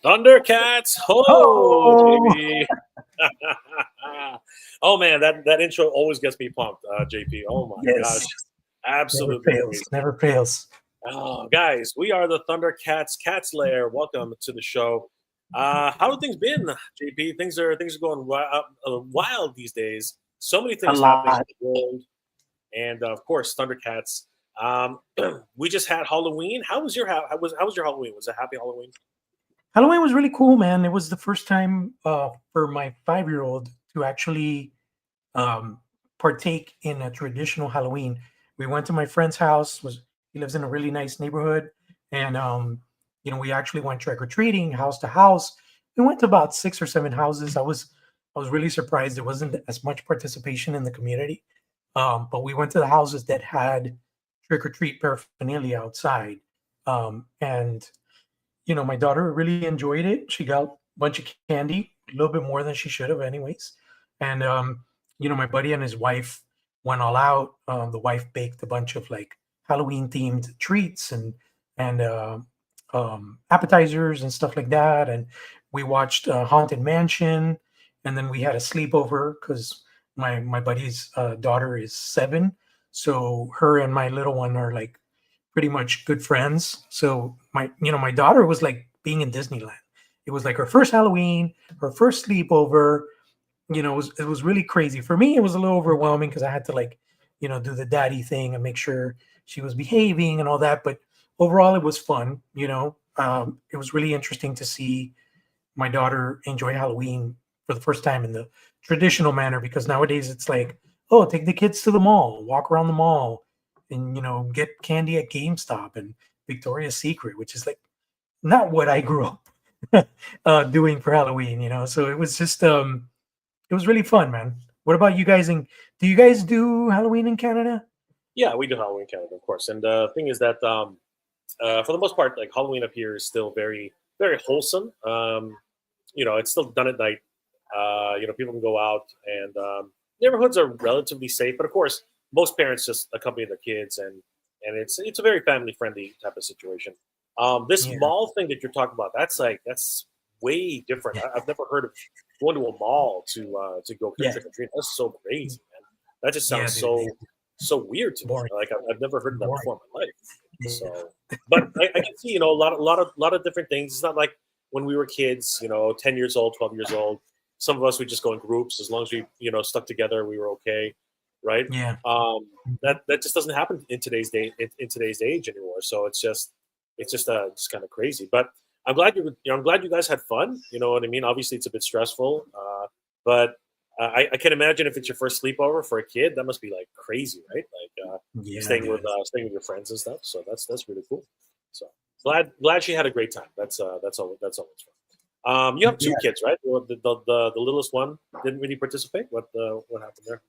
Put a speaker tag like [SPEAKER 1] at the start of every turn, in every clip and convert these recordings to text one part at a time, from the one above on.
[SPEAKER 1] Thundercats, ho,
[SPEAKER 2] Oh,
[SPEAKER 1] JB. Oh man, that intro always gets me pumped, JP. Oh my
[SPEAKER 2] yes.
[SPEAKER 1] gosh,
[SPEAKER 2] Never
[SPEAKER 1] absolutely
[SPEAKER 2] fails.
[SPEAKER 1] crazy.
[SPEAKER 2] Never fails.
[SPEAKER 1] Oh, guys, we are the Thundercats Cats Lair. Welcome to the show. How have things been, JP? Things are going wild these days. So many
[SPEAKER 2] A
[SPEAKER 1] things happening
[SPEAKER 2] lot.
[SPEAKER 1] in the world, and of course, Thundercats. Um, we just had Halloween. How was your Halloween? Was it a happy Halloween?
[SPEAKER 2] Halloween was really cool, man. It was the first time for my 5-year-old to actually um, partake in a traditional Halloween. We went to my friend's house. Was He lives in a really nice neighborhood, and we actually went trick or treating, house to house. We went to about 6 or 7 houses. I was really surprised there wasn't as much participation in the community. But we went to the houses that had trick or treat paraphernalia outside, and my daughter really enjoyed it. She got a bunch of candy, a little bit more than she should have, anyways. And my buddy and his wife went all out. The wife baked a bunch of like Halloween themed treats and appetizers and stuff like that. And we watched Haunted Mansion, and then we had a sleepover because my buddy's daughter is 7, so her and my little one are like pretty much good friends. So my daughter was like being in Disneyland. It was like her first Halloween, her first sleepover. It was really crazy. For me, it was a little overwhelming because I had to like, do the daddy thing and make sure she was behaving and all that. But overall, it was fun. It was really interesting to see my daughter enjoy Halloween for the first time in the traditional manner, because nowadays it's like, oh, take the kids to the mall, walk around the mall, and get candy at GameStop and Victoria's Secret, which is like not what I grew up doing for Halloween. So it was really fun, man. What about you guys? And do you guys do Halloween in Canada?
[SPEAKER 1] Yeah, we do Halloween in Canada, of course. And the thing is that, for the most part, like Halloween up here is still very, very wholesome. It's still done at night. People can go out, and neighborhoods are relatively safe. But of course, most parents just accompany their kids, and it's a very family friendly type of situation. This
[SPEAKER 2] Yeah,
[SPEAKER 1] mall thing that you're talking about, that's way different. I've never heard of going to a mall to go trick
[SPEAKER 2] yeah,
[SPEAKER 1] or treat. That's so crazy, man. That just
[SPEAKER 2] yeah,
[SPEAKER 1] sounds
[SPEAKER 2] dude.
[SPEAKER 1] so weird to me.
[SPEAKER 2] Boring,
[SPEAKER 1] Like I've never heard of that
[SPEAKER 2] boring.
[SPEAKER 1] before in my life.
[SPEAKER 2] Yeah,
[SPEAKER 1] So, but I can see a lot of different things. It's not like when we were kids, 10 years old, 12 years old. Some of us would just go in groups. As long as we stuck together, we were okay, right?
[SPEAKER 2] yeah.
[SPEAKER 1] Um, that just doesn't happen in today's day in today's age anymore. So it's just kind of crazy. But I'm glad you guys had fun. You know what I mean? Obviously, it's a bit stressful, but I can imagine if it's your first sleepover for a kid, that must be like crazy, right? Like
[SPEAKER 2] Yeah,
[SPEAKER 1] staying with
[SPEAKER 2] dude.
[SPEAKER 1] staying with your friends and stuff. So that's really cool. So glad she had a great time. That's always fun. You have two
[SPEAKER 2] Yeah.
[SPEAKER 1] kids, right? The littlest one didn't really participate. What happened there?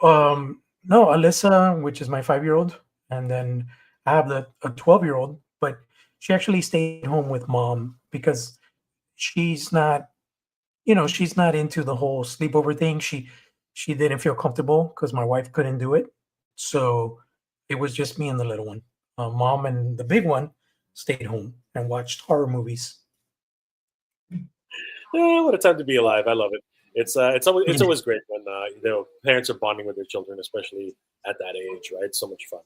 [SPEAKER 2] No, Alyssa, which is my 5-year-old, and then I have a 12-year-old, but she actually stayed home with mom because she's not, she's not into the whole sleepover thing. She didn't feel comfortable because my wife couldn't do it, so it was just me and the little one. Mom and the big one stayed home and watched horror movies.
[SPEAKER 1] What a time to be alive! I love it. It's
[SPEAKER 2] Yeah,
[SPEAKER 1] always great when parents are bonding with their children, especially at that age, right? So much fun.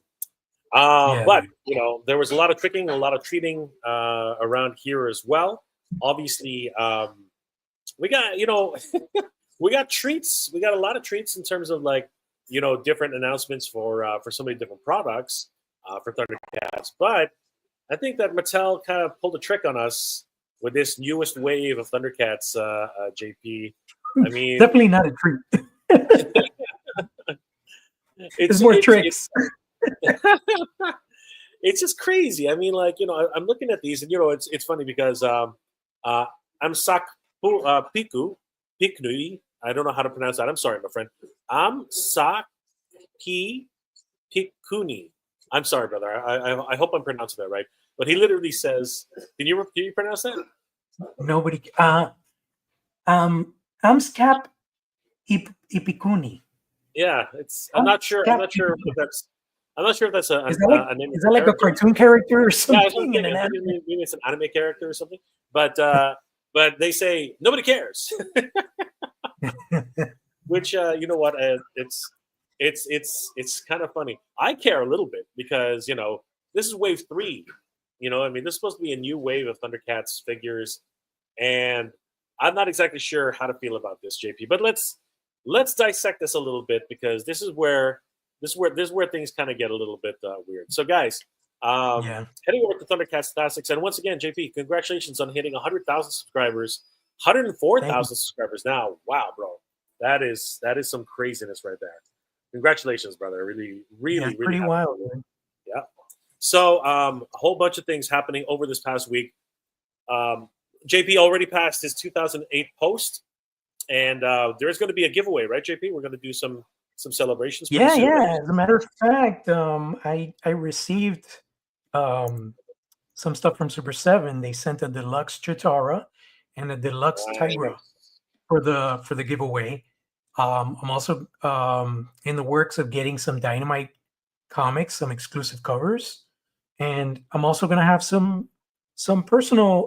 [SPEAKER 2] yeah,
[SPEAKER 1] But
[SPEAKER 2] dude.
[SPEAKER 1] there was a lot of tricking, a lot of treating around here as well. Obviously, we got we got treats. We got a lot of treats in terms of like different announcements for so many different products for Thundercats. But I think that Mattel kind of pulled a trick on us with this newest wave of Thundercats. JP, I mean,
[SPEAKER 2] Definitely not a treat.
[SPEAKER 1] it's
[SPEAKER 2] It's more
[SPEAKER 1] it's
[SPEAKER 2] tricks.
[SPEAKER 1] it's just crazy. I mean, like I'm looking at these, and it's funny because uh, I'm Piku Piknui. I don't know how to pronounce that. I'm sorry, my friend. I'm Saki Pikuni. I'm sorry, brother. I hope I'm pronouncing that right. But he literally says, "Can you pronounce that?"
[SPEAKER 2] Nobody. Amscap Ipikuni.
[SPEAKER 1] Yeah, it's. I'm not sure. I'm
[SPEAKER 2] Amscap
[SPEAKER 1] not sure if
[SPEAKER 2] Ipikuni.
[SPEAKER 1] that's. I'm not sure if that's
[SPEAKER 2] Is that like
[SPEAKER 1] a name of
[SPEAKER 2] is that like a
[SPEAKER 1] character.
[SPEAKER 2] cartoon character or
[SPEAKER 1] Yeah, that's what I'm
[SPEAKER 2] something in
[SPEAKER 1] thinking.
[SPEAKER 2] an
[SPEAKER 1] I'm
[SPEAKER 2] anime?
[SPEAKER 1] thinking maybe it's an anime character or something. But they say nobody cares, which you know what? It's kind of funny. I care a little bit because this is wave three. I mean, this is supposed to be a new wave of Thundercats figures, and I'm not exactly sure how to feel about this, JP. But let's dissect this a little bit because this is where things kind of get a little bit weird. So, guys,
[SPEAKER 2] Yeah,
[SPEAKER 1] heading over to Thundercats Classics, and once again, JP, congratulations on hitting 100,000 subscribers,
[SPEAKER 2] thank you.
[SPEAKER 1] 104,000 subscribers now. Wow, bro, that is some craziness right there. Congratulations, brother. Really,
[SPEAKER 2] Yeah,
[SPEAKER 1] really,
[SPEAKER 2] it's
[SPEAKER 1] really
[SPEAKER 2] pretty
[SPEAKER 1] happy
[SPEAKER 2] wild,
[SPEAKER 1] for you.
[SPEAKER 2] man.
[SPEAKER 1] Yeah. So, a whole bunch of things happening over this past week. Um, JP already passed his 2008 post, and there's going to be a giveaway, right, JP? We're going to do some celebrations pretty
[SPEAKER 2] Yeah,
[SPEAKER 1] soon, right?
[SPEAKER 2] yeah. As a matter of fact, I received um some stuff from Super 7. They sent a deluxe Chitara and a deluxe Tigra
[SPEAKER 1] Nice.
[SPEAKER 2] for the giveaway. I'm also in the works of getting some Dynamite comics, some exclusive covers, and I'm also gonna have some personal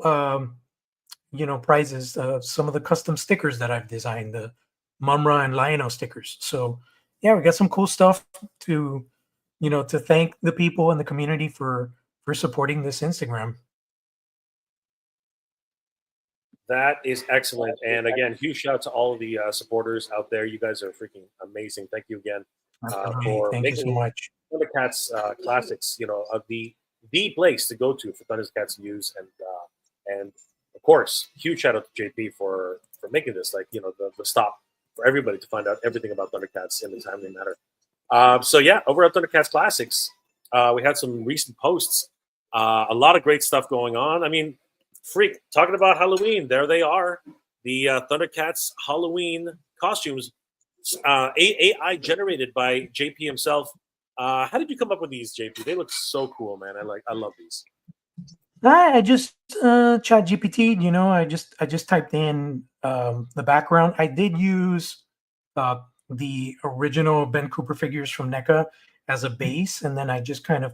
[SPEAKER 2] prizes. Some of the custom stickers that I've designed, the Mumra and Lionel stickers. So yeah, we got some cool stuff to to thank the people in the community for supporting this Instagram.
[SPEAKER 1] That is excellent. And again, huge shout out to all of the supporters out there. You guys are freaking amazing. Thank you again
[SPEAKER 2] Absolutely.
[SPEAKER 1] for
[SPEAKER 2] Thank you so
[SPEAKER 1] making
[SPEAKER 2] much.
[SPEAKER 1] Thundercats Classics, the place to go to for Thundercats news, and of course, huge shout out to JP for making this like the stop for everybody to find out everything about Thundercats in a timely manner. So yeah, over at Thundercats Classics, we had some recent posts. A lot of great stuff going on. I mean, freak talking about Halloween. There they are, the Thundercats Halloween costumes, AI generated by JP himself. How did you come up with these, JP? They look so cool, man. I love these.
[SPEAKER 2] I just chat GPT, I just typed in the background. I did use uh, the original Ben Cooper figures from NECA as a base, and then I just kind of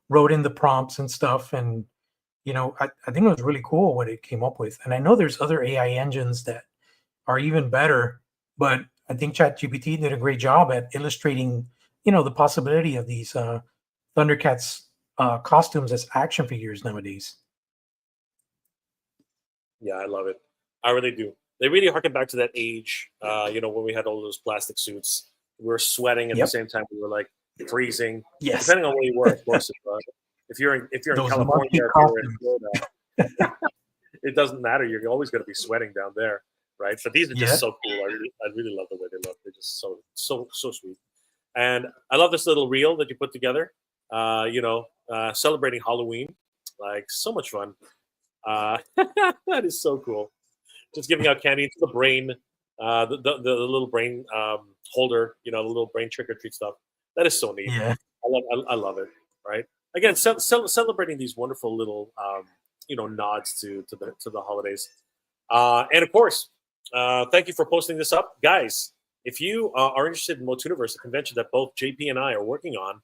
[SPEAKER 2] wrote in the prompts and stuff. And I think it was really cool what it came up with. And I know there's other AI engines that are even better, but I think ChatGPT did a great job at illustrating, the possibility of these Thundercats costumes as action figures nowadays.
[SPEAKER 1] Yeah, I love it. I really do. They really harken back to that age, when we had all those plastic suits. We were sweating at the
[SPEAKER 2] Yep.
[SPEAKER 1] same time. We were like freezing,
[SPEAKER 2] Yes.
[SPEAKER 1] depending on where you were, of course. If you're in
[SPEAKER 2] Those
[SPEAKER 1] California,
[SPEAKER 2] monkey
[SPEAKER 1] if you're in
[SPEAKER 2] costumes.
[SPEAKER 1] Florida, it doesn't matter. You're always going to be sweating down there, right? But these are just
[SPEAKER 2] Yeah.
[SPEAKER 1] so cool. I really love the way they look. They're just so sweet. And I love this little reel that you put together. Celebrating Halloween, like so much fun. That is so cool. Just giving out candy to the brain, the little brain holder, the little brain trick or treat stuff. That is so neat.
[SPEAKER 2] Yeah.
[SPEAKER 1] I love it. Right. Again, celebrating these wonderful little nods to the holidays, and of course, thank you for posting this up, guys. If you are interested in Motuniverse, a convention that both JP and I are working on,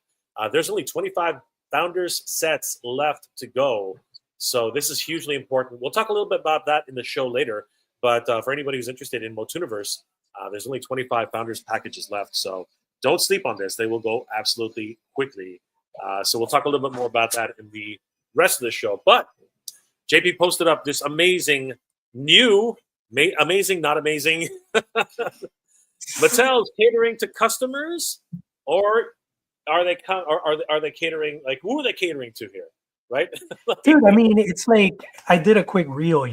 [SPEAKER 1] there's only 25 founders sets left to go. So this is hugely important. We'll talk a little bit about that in the show later. But for anybody who's interested in Motuniverse, there's only 25 founders packages left. So don't sleep on this. They will go absolutely quickly. So we'll talk a little bit more about that in the rest of the show. But JP posted up this amazing new, amazing, not amazing, Mattel's catering to customers, or are they catering, like, who are they catering to here, right?
[SPEAKER 2] Dude, I mean, it's like I did a quick reel,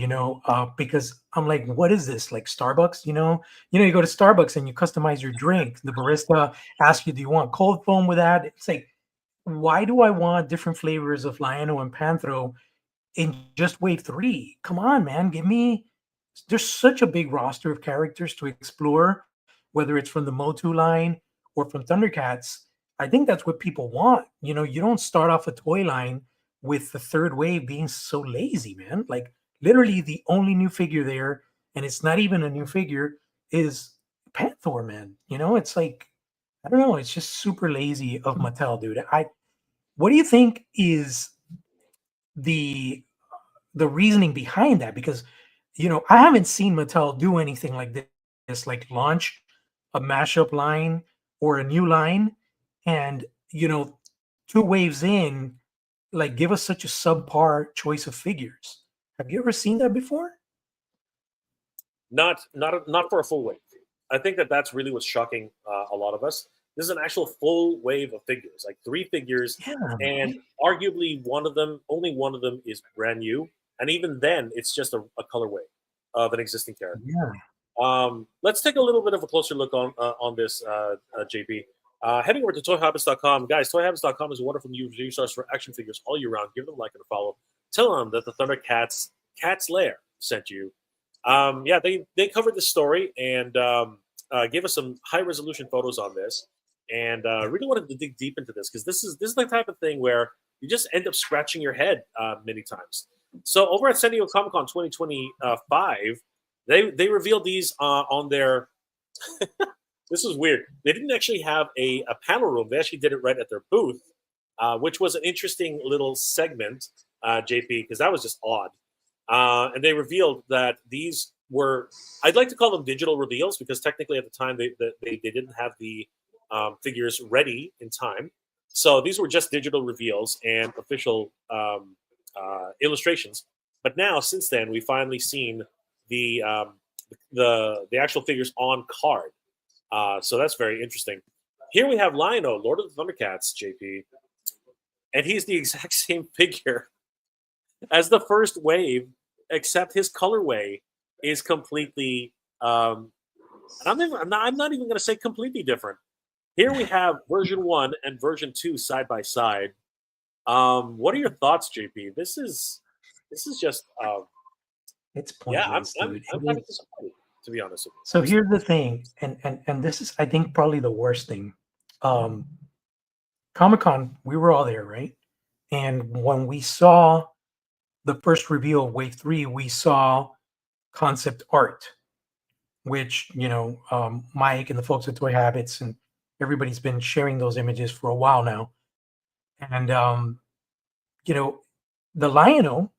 [SPEAKER 2] because I'm like, what is this? Like Starbucks, you go to Starbucks and you customize your drink. The barista asks you, do you want cold foam with that? It's like, why do I want different flavors of Lionel and Panthro in just wave three? Come on, man. There's such a big roster of characters to explore, whether it's from the MOTU line or from Thundercats. I think that's what people want. You don't start off a toy line with the third wave being so lazy, man. Like literally the only new figure there, and it's not even a new figure, is Panther, man. It's like I don't know. It's just super lazy of Mattel, dude. What do you think is the reasoning behind that? Because I haven't seen Mattel do anything like this, like launch a mashup line or a new line, and 2 waves in, like give us such a subpar choice of figures. Have you ever seen that before?
[SPEAKER 1] Not for a full wave. I think that that's really what's shocking a lot of us. This is an actual full wave of figures, like 3 figures,
[SPEAKER 2] Yeah,
[SPEAKER 1] and
[SPEAKER 2] man.
[SPEAKER 1] arguably only one of them is brand new, and even then, it's just a colorway of an existing character.
[SPEAKER 2] Yeah.
[SPEAKER 1] Let's take a little bit of a closer look on this, JP. Heading over to ToyHabits.com. Guys, ToyHabits.com is a wonderful new resource for action figures all year round. Give them a like and a follow. Tell them that the Thundercats Cat's Lair sent you. Yeah, they covered the story and gave us some high resolution photos on this, and really wanted to dig deep into this because this is the type of thing where you just end up scratching your head many times. So over at San Diego Comic Con 2025, they revealed these on their. This is weird. They didn't actually have a panel room. They actually did it right at their booth, which was an interesting little segment, JP, because that was just odd. And they revealed that these were, I'd like to call them digital reveals because technically at the time they didn't have the figures ready in time. So these were just digital reveals and official illustrations. But now, since then, we've finally seen the the actual figures on card. So that's very interesting. Here we have Lion-O, Lord of the Thundercats, JP, and he's the exact same figure as the first wave, except his colorway is completely. I'm not even going to say completely different. Here we have version 1 and version 2 side by side. What are your thoughts, JP? This is just
[SPEAKER 2] It's
[SPEAKER 1] yeah. I'm
[SPEAKER 2] pointless,
[SPEAKER 1] I'm
[SPEAKER 2] dude.
[SPEAKER 1] I'm kind of disappointed, to be honest with you.
[SPEAKER 2] So here's the thing, and this is, I think, probably the worst thing. Um, Comic Con, we were all there, right? And when we saw the first reveal of Wave 3, we saw concept art, which, Mike and the folks at Toy Habits and everybody's been sharing those images for a while now. And, you know, the Lion-O,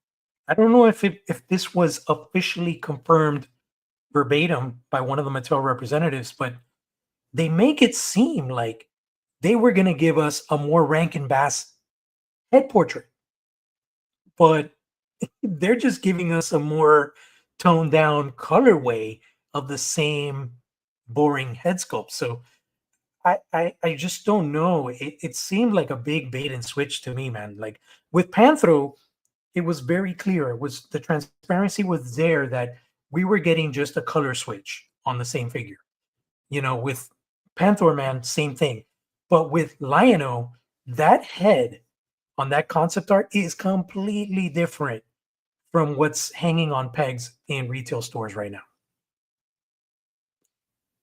[SPEAKER 2] I don't know if this was officially confirmed verbatim by one of the Mattel representatives, but they make it seem like they were going to give us a more Rankin Bass head portrait, but they're just giving us a more toned down colorway of the same boring head sculpt. So I just don't know. It seemed like a big bait and switch to me, man. Like with Panthro, it was very clear. It was the transparency was there that we were getting just a color switch on the same figure. With Panther Man, same thing. But with Lion-O, that head on that concept art is completely different from what's hanging on pegs in retail stores right now.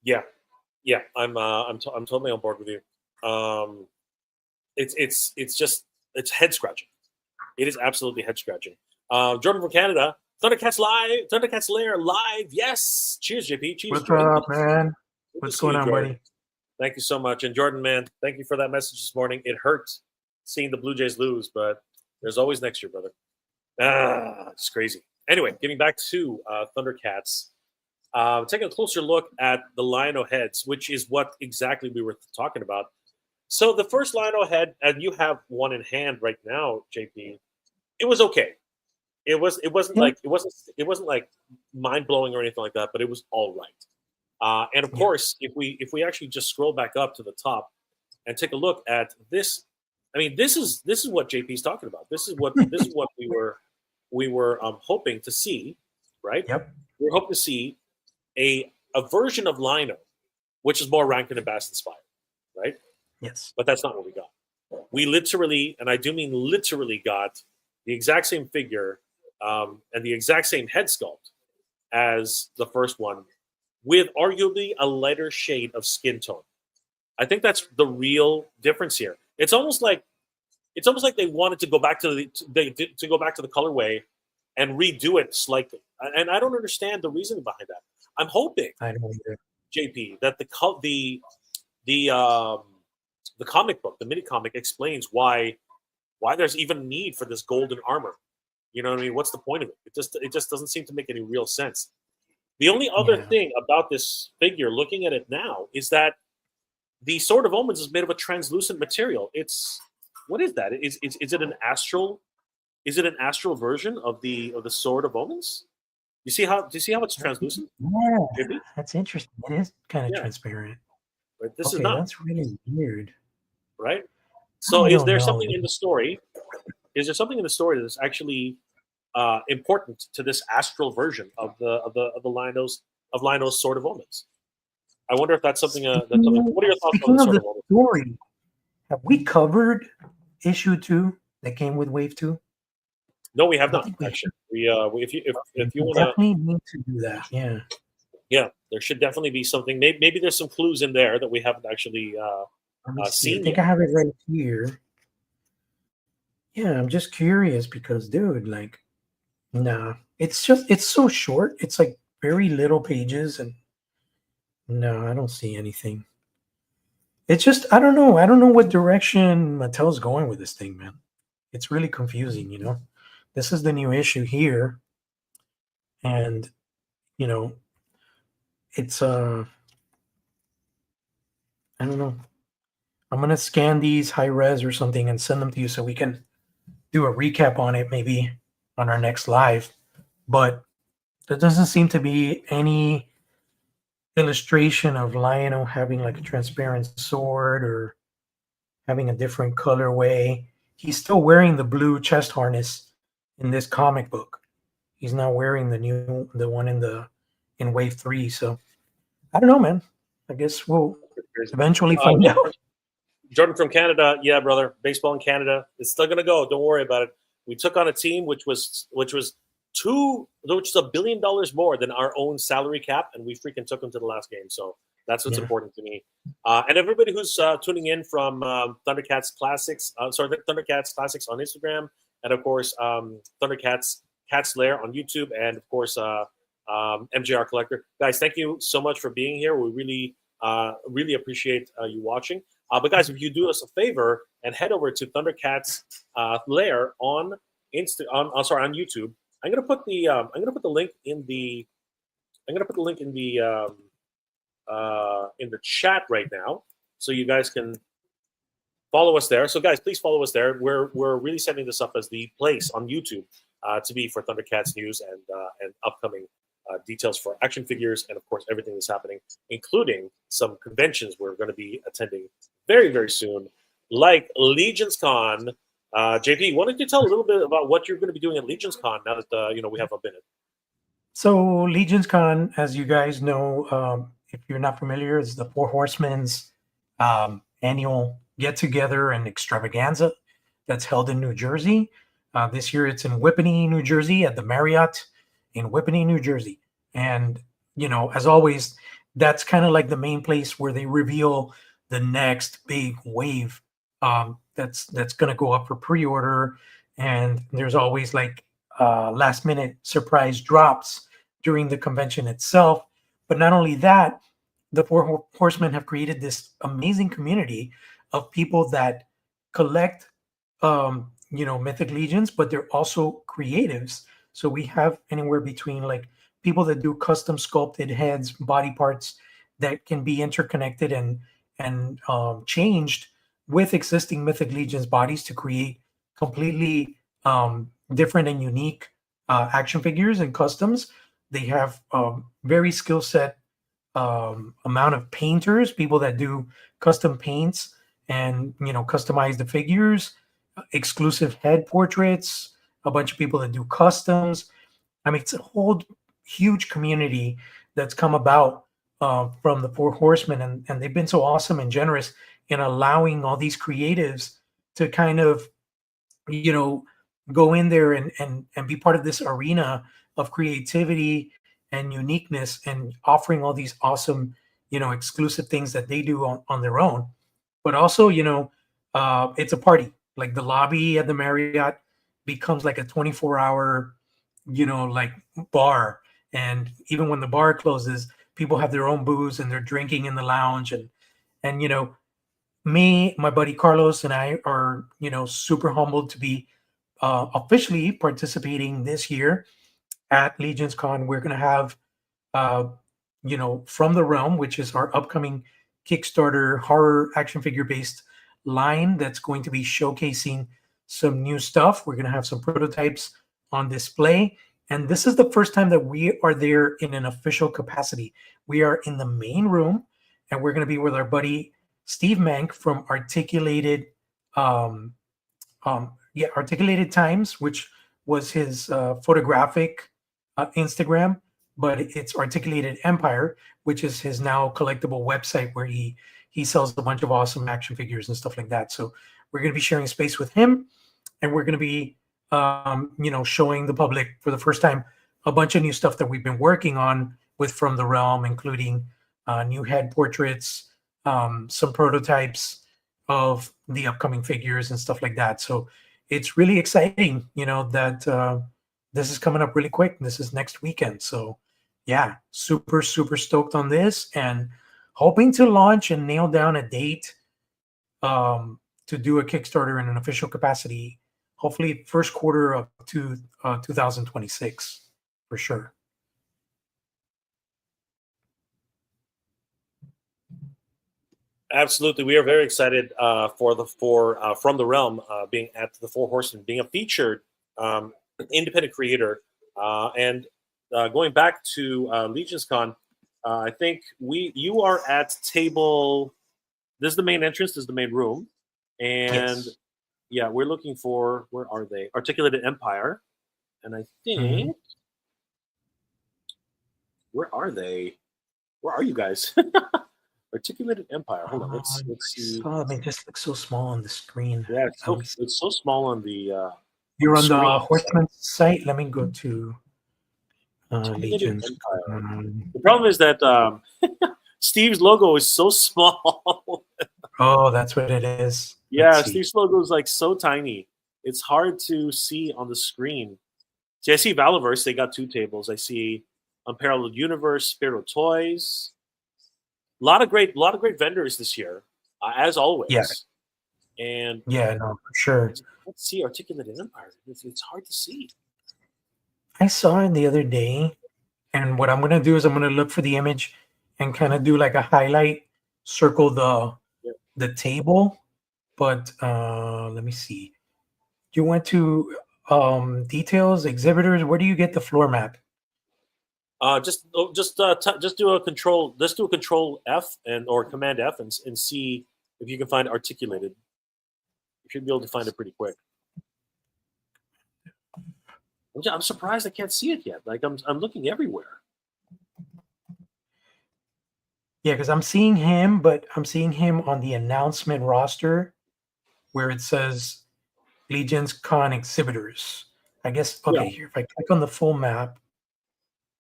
[SPEAKER 1] Yeah, yeah. I'm totally on board with you. It's just it's head scratching. It is absolutely head scratching. Jordan from Canada, Thundercats live, Thundercats Lair live. Yes, cheers, JP. Cheers,
[SPEAKER 2] What's
[SPEAKER 1] Jordan.
[SPEAKER 2] up, man?
[SPEAKER 1] Good to
[SPEAKER 2] What's
[SPEAKER 1] see
[SPEAKER 2] going
[SPEAKER 1] you,
[SPEAKER 2] on,
[SPEAKER 1] Jordan.
[SPEAKER 2] buddy?
[SPEAKER 1] Thank you so much. And Jordan, man, thank you for that message this morning. It hurts seeing the Blue Jays lose, but there's always next year, brother. It's crazy. Anyway, getting back to Thundercats, taking a closer look at the Lion-O heads, which is what exactly we were talking about. So the first Lion-O head, and you have one in hand right now, JP. It was okay. It wasn't
[SPEAKER 2] Yeah,
[SPEAKER 1] like it wasn't like mind blowing or anything like that, but it was all right. And of
[SPEAKER 2] yeah,
[SPEAKER 1] course, if we actually just scroll back up to the top and take a look at this, I mean, this is what JP's talking about. This is what we were hoping to see, right?
[SPEAKER 2] yep,
[SPEAKER 1] We were hoping to see a version of Lino, which is more Rankin and Bass inspired, right?
[SPEAKER 2] yes,
[SPEAKER 1] But that's not what we got. We literally, and I do mean literally, got the exact same figure and the exact same head sculpt as the first one, with arguably a lighter shade of skin tone. I think that's the real difference here. It's almost like they wanted to go back to to go back to the colorway and redo it slightly. And I don't understand the reasoning behind that. I'm hoping,
[SPEAKER 2] I don't either.
[SPEAKER 1] JP, that the comic book, the mini comic, explains why there's even need for this golden armor. You know what I mean? What's the point of it? It just doesn't seem to make any real sense. The only other
[SPEAKER 2] Yeah.
[SPEAKER 1] thing about this figure, looking at it now, is that the Sword of Omens is made of a translucent material. It's what is that? Is it an astral? Is it an astral version of the Sword of Omens? Do you see how it's translucent?
[SPEAKER 2] Yeah,
[SPEAKER 1] JP?
[SPEAKER 2] that's interesting. It is kind of
[SPEAKER 1] Yeah.
[SPEAKER 2] transparent.
[SPEAKER 1] Right. This is
[SPEAKER 2] Okay,
[SPEAKER 1] not
[SPEAKER 2] that's really weird.
[SPEAKER 1] right. So
[SPEAKER 2] I
[SPEAKER 1] is
[SPEAKER 2] don't
[SPEAKER 1] there
[SPEAKER 2] know.
[SPEAKER 1] something in the story? Is there something in the story that's actually important to this astral version of the Lionel's Sword of Omens? I wonder if that's something. That's something. What are your thoughts on the
[SPEAKER 2] Speaking of
[SPEAKER 1] Sword
[SPEAKER 2] the
[SPEAKER 1] of Omens?
[SPEAKER 2] story, have we covered issue 2 that came with Wave 2?
[SPEAKER 1] No, we have
[SPEAKER 2] I don't
[SPEAKER 1] not
[SPEAKER 2] think we
[SPEAKER 1] actually. If you
[SPEAKER 2] we
[SPEAKER 1] want to,
[SPEAKER 2] definitely need to do that. Yeah.
[SPEAKER 1] yeah, there should definitely be something. Maybe there's some clues in there that we haven't actually
[SPEAKER 2] Let me see. I
[SPEAKER 1] seen
[SPEAKER 2] think
[SPEAKER 1] yet.
[SPEAKER 2] I have it right here. Yeah, I'm just curious because, dude, like, nah, it's so short. It's like very little pages, and no, I don't see anything. It's just, I don't know. I don't know what direction Mattel's going with this thing, man. It's really confusing, you know? This is the new issue here, and, you know, it's, I don't know. I'm gonna scan these high res or something and send them to you so we can do a recap on it maybe on our next live. But there doesn't seem to be any illustration of Lionel having like a transparent sword or having a different colorway. He's still wearing the blue chest harness in this comic book. He's not wearing the one in Wave 3. So I don't know, man. I guess we'll eventually find
[SPEAKER 1] Jordan,
[SPEAKER 2] out.
[SPEAKER 1] Jordan from Canada, yeah, brother. Baseball in Canada, it's still gonna go. Don't worry about it. We took on a team which was $1 billion more than our own salary cap, and we freaking took them to the last game. So that's what's
[SPEAKER 2] Yeah.
[SPEAKER 1] important to me. And everybody who's tuning in from Thundercats Classics, Thundercats Classics on Instagram, and of course Thundercats Cats Lair on YouTube, and of course MJR Collector. Guys, thank you so much for being here. We really appreciate you watching. But guys, if you do us a favor and head over to Thundercats Lair on on YouTube, I'm gonna put the link in the in the chat right now, so you guys can follow us there. So guys, please follow us there. We're really setting this up as the place on YouTube to be for Thundercats news and upcoming details for action figures, and of course everything that's happening, including some conventions we're going to be attending very, very soon, like Legions Con. JP, why don't you tell a little bit about what you're going to be doing at Legions Con now that we have a minute?
[SPEAKER 2] So Legions Con, as you guys know, if you're not familiar, is the Four Horsemen's annual get-together and extravaganza that's held in New Jersey. This year it's in Whippany, New Jersey, at the Marriott in Whippany, New Jersey. And, as always, that's kind of like the main place where they reveal the next big wave that's going to go up for pre-order. And there's always like last-minute surprise drops during the convention itself. But not only that, the Four Horsemen have created this amazing community of people that collect Mythic Legions, but they're also creatives. So we have anywhere between like people that do custom sculpted heads, body parts that can be interconnected and changed with existing Mythic Legions bodies to create completely different and unique action figures and customs. They have very skill set amount of painters, people that do custom paints and customize the figures, exclusive head portraits, a bunch of people that do customs. I mean, it's a whole huge community that's come about from the Four Horsemen, and they've been so awesome and generous in allowing all these creatives to kind of go in there and be part of this arena of creativity and uniqueness, and offering all these awesome exclusive things that they do on their own. But also it's a party. Like the lobby at the Marriott becomes like a 24-hour like bar, and even when the bar closes, people have their own booze and they're drinking in the lounge, And me, my buddy Carlos, and I are super humbled to be officially participating this year at Legions Con. We're going to have uh, From the Realm, which is our upcoming Kickstarter horror action figure based line that's going to be showcasing some new stuff. We're going to have some prototypes on display. And this is the first time that we are there in an official capacity. We are in the main room, and we're going to be with our buddy Steve Mank from um, Articulated Times, which was his photographic Instagram, but it's Articulated Empire, which is his now collectible website where he sells a bunch of awesome action figures and stuff like that. So we're going to be sharing space with him, and we're going to be showing the public for the first time a bunch of new stuff that we've been working on with From the Realm, including new head portraits, some prototypes of the upcoming figures and stuff like that. So it's really exciting, that this is coming up really quick. This is next weekend. So yeah, super, super stoked on this, and hoping to launch and nail down a date to do a Kickstarter in an official capacity, hopefully first quarter of 2026 for sure.
[SPEAKER 1] Absolutely, we are very excited for From the Realm being at the Four Horsemen, being a featured independent creator, and going back to Legions Con. I think you are at table. This is the main entrance. This is the main room, and
[SPEAKER 2] Yes.
[SPEAKER 1] yeah, we're looking for, where are they? Articulated Empire, and I think where are they? Where are you guys? Articulated Empire. Hold on, let's see.
[SPEAKER 2] It just looks so small on the screen.
[SPEAKER 1] Yeah, it's so small on the
[SPEAKER 2] You're on the
[SPEAKER 1] screen.
[SPEAKER 2] Horseman site. Let me go to
[SPEAKER 1] Articulated
[SPEAKER 2] Legions.
[SPEAKER 1] Empire. The problem is that Steve's logo is so small.
[SPEAKER 2] Oh, that's what it is.
[SPEAKER 1] Yeah, Steve's logo is like so tiny. It's hard to see on the screen. See, I see Valiverse. They got 2 tables. I see Unparalleled Universe, Spiro Toys. A lot of great vendors this year, as always.
[SPEAKER 2] Yeah.
[SPEAKER 1] And
[SPEAKER 2] yeah, no, for sure.
[SPEAKER 1] Let's see Articulated Empire. It's hard to see.
[SPEAKER 2] I saw it the other day, and what I'm gonna do is I'm gonna look for the image and kind of do like a highlight, circle the table. But let me see. You went to details, exhibitors. Where do you get the floor map?
[SPEAKER 1] Just do a control. Let's do a control F or command F and see if you can find Articulated. You should be able to find it pretty quick. I'm surprised I can't see it yet. Like I'm looking everywhere.
[SPEAKER 2] Yeah, because I'm seeing him, but I'm seeing him on the announcement roster where it says Legions Con exhibitors. I guess Here, if I click on the full map.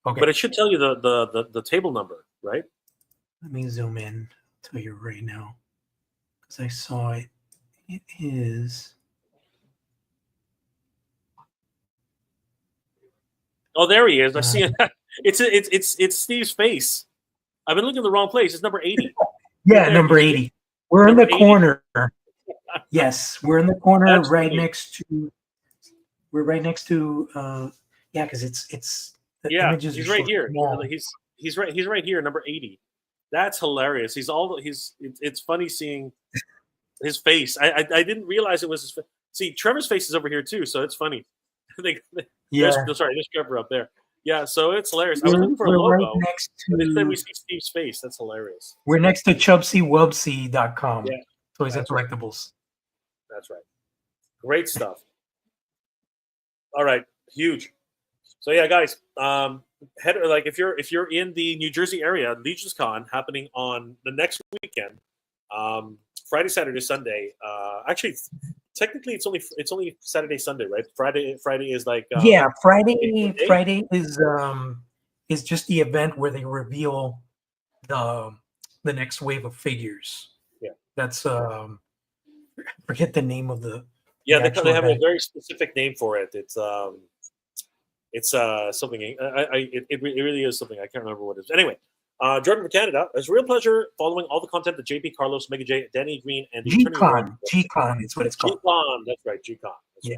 [SPEAKER 2] Okay.
[SPEAKER 1] But it should tell you the table number, right?
[SPEAKER 2] Let me zoom in. I'll tell you right now. Because I saw it. It is.
[SPEAKER 1] Oh, there he is. I see it. It's Steve's face. I've been looking in the wrong place. It's number 80.
[SPEAKER 2] Yeah, right number 80. We're in the corner. Yes, we're in the corner. That's right funny. We're right next to because it's
[SPEAKER 1] the images he's right here. He's right here, number 80. That's hilarious. It's funny seeing his face. I didn't realize it was his face. See, Trevor's face is over here too, so it's funny. There's Trevor up there. Yeah, so it's hilarious. I was looking for a logo. Right next to, and then we see Steve's face. That's hilarious.
[SPEAKER 2] We're next to ChubsyWubsy.com.
[SPEAKER 1] Yeah.
[SPEAKER 2] Toys and collectibles.
[SPEAKER 1] That's right. Great stuff. All right, huge. So yeah, guys, if you're in the New Jersey area, Legions Con happening on the next weekend, Friday, Saturday, Sunday. Actually, technically, it's only Saturday, Sunday, right? Friday is like
[SPEAKER 2] Friday is just the event where they reveal the next wave of figures.
[SPEAKER 1] Yeah,
[SPEAKER 2] that's forget the name of the.
[SPEAKER 1] Yeah, they have a very specific name for it. It's something. It really is something. I can't remember what it is. Anyway, Jordan from Canada. It's a real pleasure following all the content that JP, Carlos, Mega J, Danny Green, and the Attorney
[SPEAKER 2] G-Con. G-Con is what it's called.
[SPEAKER 1] G-Con. That's right, G-Con. That's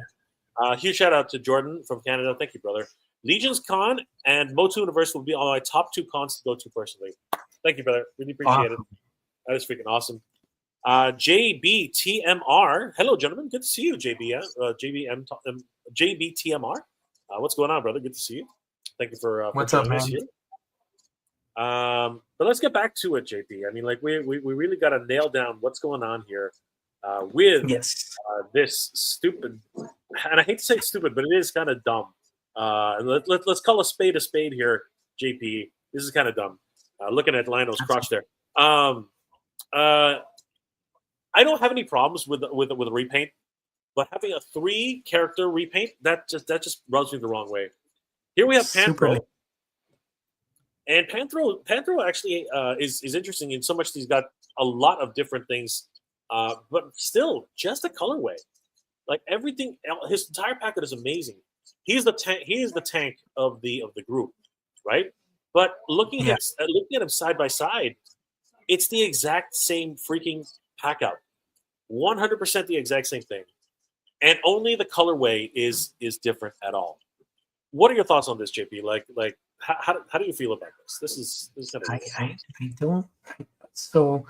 [SPEAKER 1] right. Huge shout out to Jordan from Canada. Thank you, brother. Legion's Con and MOTU Universe will be on my top 2 cons to go to personally. Thank you, brother. Really appreciate it. That is freaking awesome. JBTMR. Hello, gentlemen. Good to see you, JB. JBTMR. What's going on, brother? Good to see you. Thank you for
[SPEAKER 2] what's up, man?
[SPEAKER 1] Here. But let's get back to it, JP. I mean, like we really got to nail down what's going on here with this stupid, and I hate to say it's stupid, but it is kind of dumb. And let's call a spade here, JP. This is kind of dumb. Looking at Lionel's crotch there. I don't have any problems with a repaint, but having a 3-character repaint that just rubs me the wrong way. Here we have Panthro. And Panthro actually is interesting in so much that he's got a lot of different things, but still just a colorway. Like everything, his entire packet is amazing. He's the tank. He is the tank of the group, right? But looking at him side by side, it's the exact same freaking pack out, 100% the exact same thing, and only the colorway is different at all. What are your thoughts on this, JP? Like. How do you feel about this? This is kind of
[SPEAKER 2] I don't. So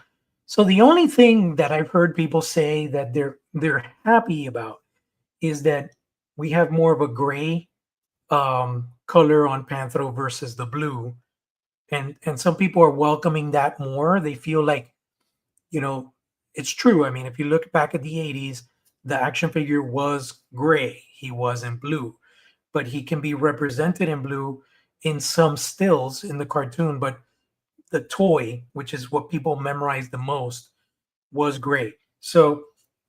[SPEAKER 2] the only thing that I've heard people say that they're happy about is that we have more of a gray color on Panthro versus the blue, and some people are welcoming that more. They feel like, it's true. I mean, if you look back at the 80s, the action figure was gray. He wasn't blue, but he can be represented in blue in some stills in the cartoon, but the toy, which is what people memorize the most, was gray. So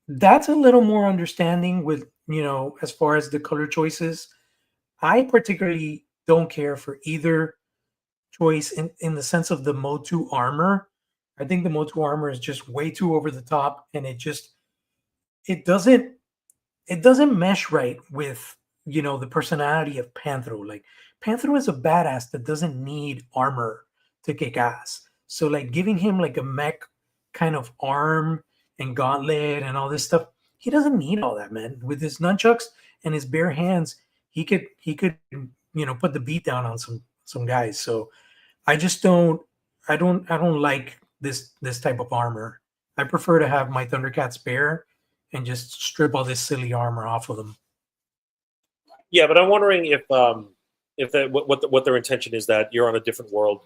[SPEAKER 2] that's a little more understanding with, as far as the color choices. I particularly don't care for either choice in the sense of the MOTU armor. I think the MOTU armor is just way too over the top, and it doesn't mesh right with, the personality of Panthro. Like, Panthro is a badass that doesn't need armor to kick ass. So like giving him like a mech kind of arm and gauntlet and all this stuff, he doesn't need all that, man. With his nunchucks and his bare hands, he could put the beat down on some guys. So I don't like this type of armor. I prefer to have my Thundercats bare and just strip all this silly armor off of them.
[SPEAKER 1] Yeah, but I'm wondering if what their intention is, that you're on a different world,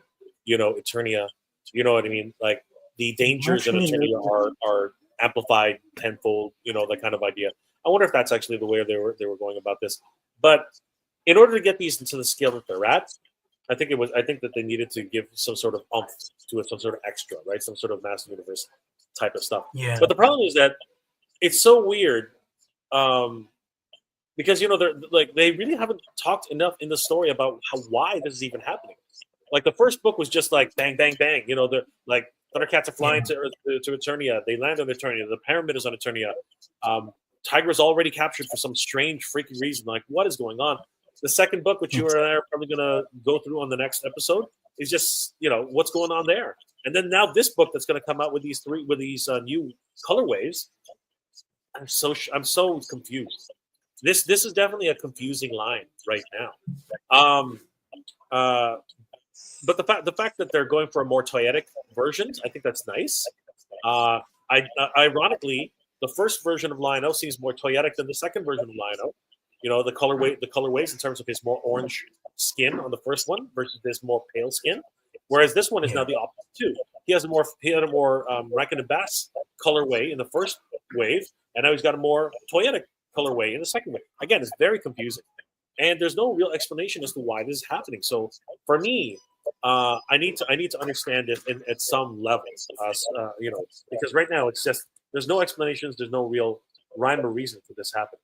[SPEAKER 1] Eternia. You know what I mean? Like the dangers of Eternia are amplified tenfold. That kind of idea. I wonder if that's actually the way they were going about this. But in order to get these into the scale that they're at, I think that they needed to give some sort of oomph to it, some sort of extra, right? Some sort of Master Universe type of stuff.
[SPEAKER 2] Yeah.
[SPEAKER 1] But the problem is that it's so weird. Because they really haven't talked enough in the story about why this is even happening. Like the first book was just like bang, bang, bang. The like Thundercats are flying to Eternia. They land on Eternia. The pyramid is on Eternia. Tiger's already captured for some strange, freaky reason. Like, what is going on? The second book, which you and I are probably gonna go through on the next episode, is just what's going on there. And then now this book that's gonna come out with these new colorways. I'm so confused. This is definitely a confusing line right now. But the fact that they're going for a more toyetic versions, I think that's nice. Ironically, the first version of Lionel seems more toyetic than the second version of Lionel. The colorways in terms of his more orange skin on the first one versus this more pale skin. Whereas this one is now the opposite too. He had a more Rankin and Bass colorway in the first wave, and now he's got a more toyetic colorway in the second wave. Again, it's very confusing, and there's no real explanation as to why this is happening. So for me, I need to understand it at some level, because right now it's just there's no explanations, there's no real rhyme or reason for this happening.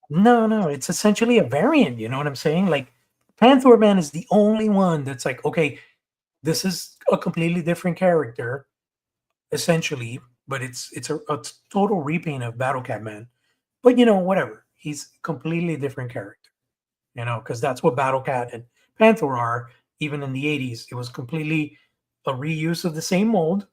[SPEAKER 2] No, it's essentially a variant. You know what I'm saying? Like Panther Man is the only one that's like, okay, this is a completely different character, essentially, but it's a total repaint of Battle Cat Man. But whatever, he's a completely different character, because that's what Battle Cat and Panther are. Even in the 80s, it was completely a reuse of the same mold,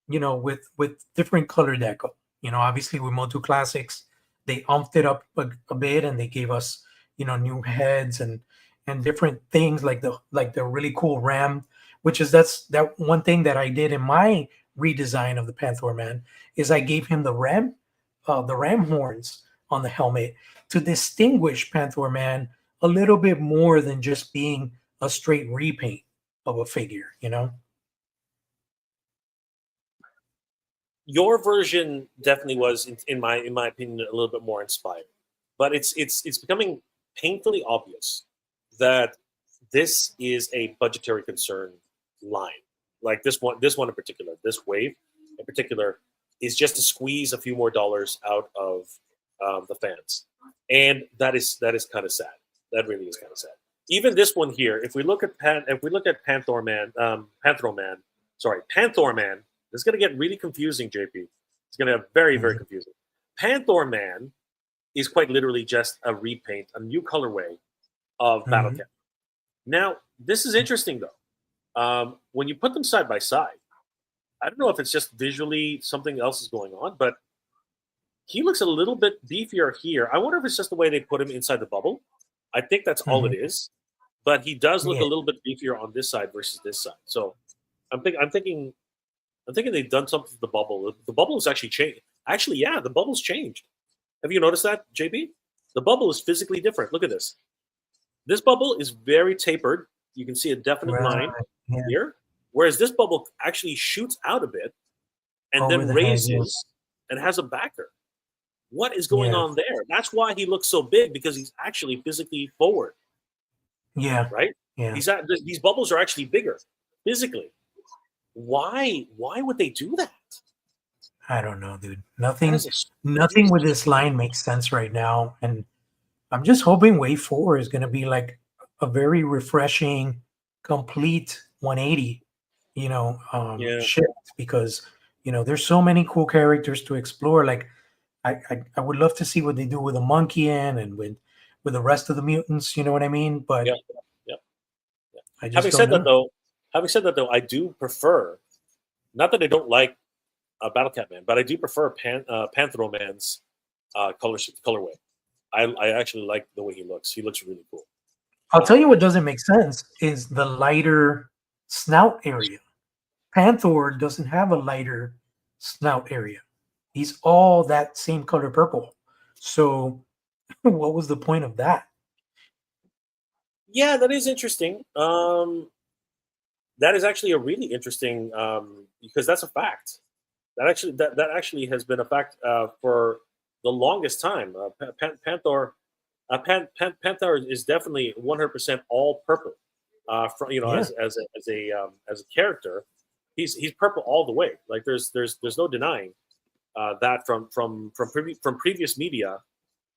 [SPEAKER 2] with different color deco. Obviously with Motu Classics, they umped it up a bit, and they gave us, new heads and different things like the really cool ram, which is that one thing that I did in my redesign of the Panther Man is I gave him the ram horns on the helmet to distinguish Panther Man a little bit more than just being a straight repaint of a figure.
[SPEAKER 1] Your version definitely was, in my opinion, a little bit more inspired. But it's becoming painfully obvious that this is a budgetary concern line. Like this one in particular, this wave in particular, is just to squeeze a few more dollars out of the fans, and that is kind of sad. That really is kind of sad. Even this one here, if we look at Panther Man, this is going to get really confusing, JP. It's going to get very, very confusing. Panther Man is quite literally just a repaint, a new colorway of Battle Cat. Now, this is interesting, though. When you put them side by side, I don't know if it's just visually something else is going on, but he looks a little bit beefier here. I wonder if it's just the way they put him inside the bubble. I think that's all it is. But he does look a little bit beefier on this side versus this side. So I'm thinking they've done something to the bubble. The bubble is actually changed. Actually, yeah, the bubble's changed. Have you noticed that, JB? The bubble is physically different. Look at this. This bubble is very tapered. You can see a definite line here. Whereas this bubble actually shoots out a bit and then raises and has a backer. What is going on there? That's why he looks so big, because he's actually physically forward.
[SPEAKER 2] Yeah.
[SPEAKER 1] Right?
[SPEAKER 2] Yeah.
[SPEAKER 1] These bubbles are actually bigger physically. Why would they do that?
[SPEAKER 2] I don't know, dude. Nothing with this line makes sense right now. And I'm just hoping Wave 4 is going to be like a very refreshing, complete 180, shift, because, there's so many cool characters to explore. Like, I would love to see what they do with the monkey and with the rest of the mutants, you know what I mean? But
[SPEAKER 1] yeah.
[SPEAKER 2] I just
[SPEAKER 1] Having said that though, I do prefer, not that I don't like Battle Cat Man, but I do prefer Panther Man's colorway. I actually like the way he looks. He looks really cool.
[SPEAKER 2] I'll tell you what doesn't make sense is the lighter snout area. Panther doesn't have a lighter snout area. He's all that same color purple. So what was the point of that?
[SPEAKER 1] Yeah, that is interesting. That is actually a really interesting, because that's a fact. That actually has been a fact for the longest time. Panther is definitely 100% all purple. As a character, he's purple all the way. Like there's no denying that from previous media,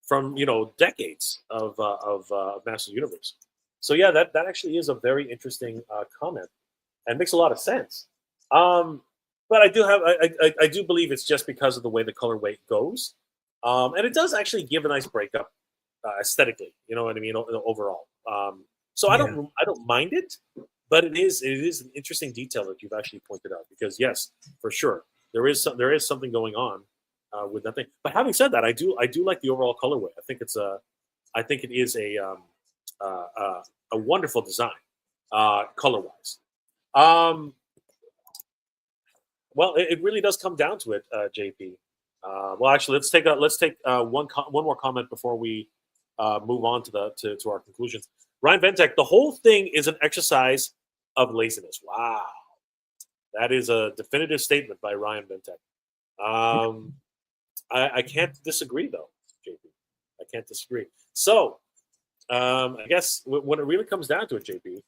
[SPEAKER 1] from decades of Masters Universe. So yeah, that actually is a very interesting comment, and makes a lot of sense. But I do believe it's just because of the way the colorway goes, and it does actually give a nice breakup aesthetically. You know what I mean? Overall, so I don't mind it, but it is an interesting detail that you've actually pointed out, because yes, for sure there is something going on with that thing. But having said that, I do like the overall colorway. I think it is a wonderful design, color wise. Well, it really does come down to it, JP. Well, actually, let's take one more comment before we move on to our conclusions. Ryan Ventek, the whole thing is an exercise of laziness. Wow, that is a definitive statement by Ryan Ventek. I can't disagree, though, JP. I can't disagree. So, I guess when it really comes down to it, JP,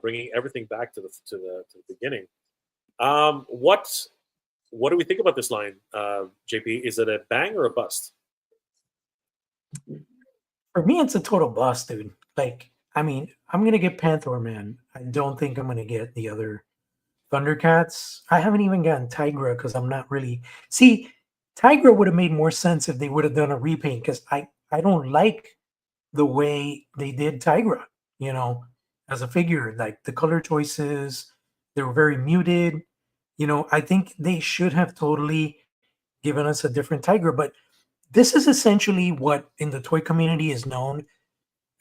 [SPEAKER 1] bringing everything back to the beginning, what do we think about this line, JP? Is it a bang or a bust?
[SPEAKER 2] For me, it's a total bust, dude. Like, I mean, I'm gonna get Panther Man. I don't think I'm gonna get the other Thundercats. I haven't even gotten Tigra because I'm not really. See, Tigra would have made more sense if they would have done a repaint, because I don't like the way they did Tigra, as a figure. Like the color choices, They were very muted. I think they should have totally given us a different tiger, but this is essentially what in the toy community is known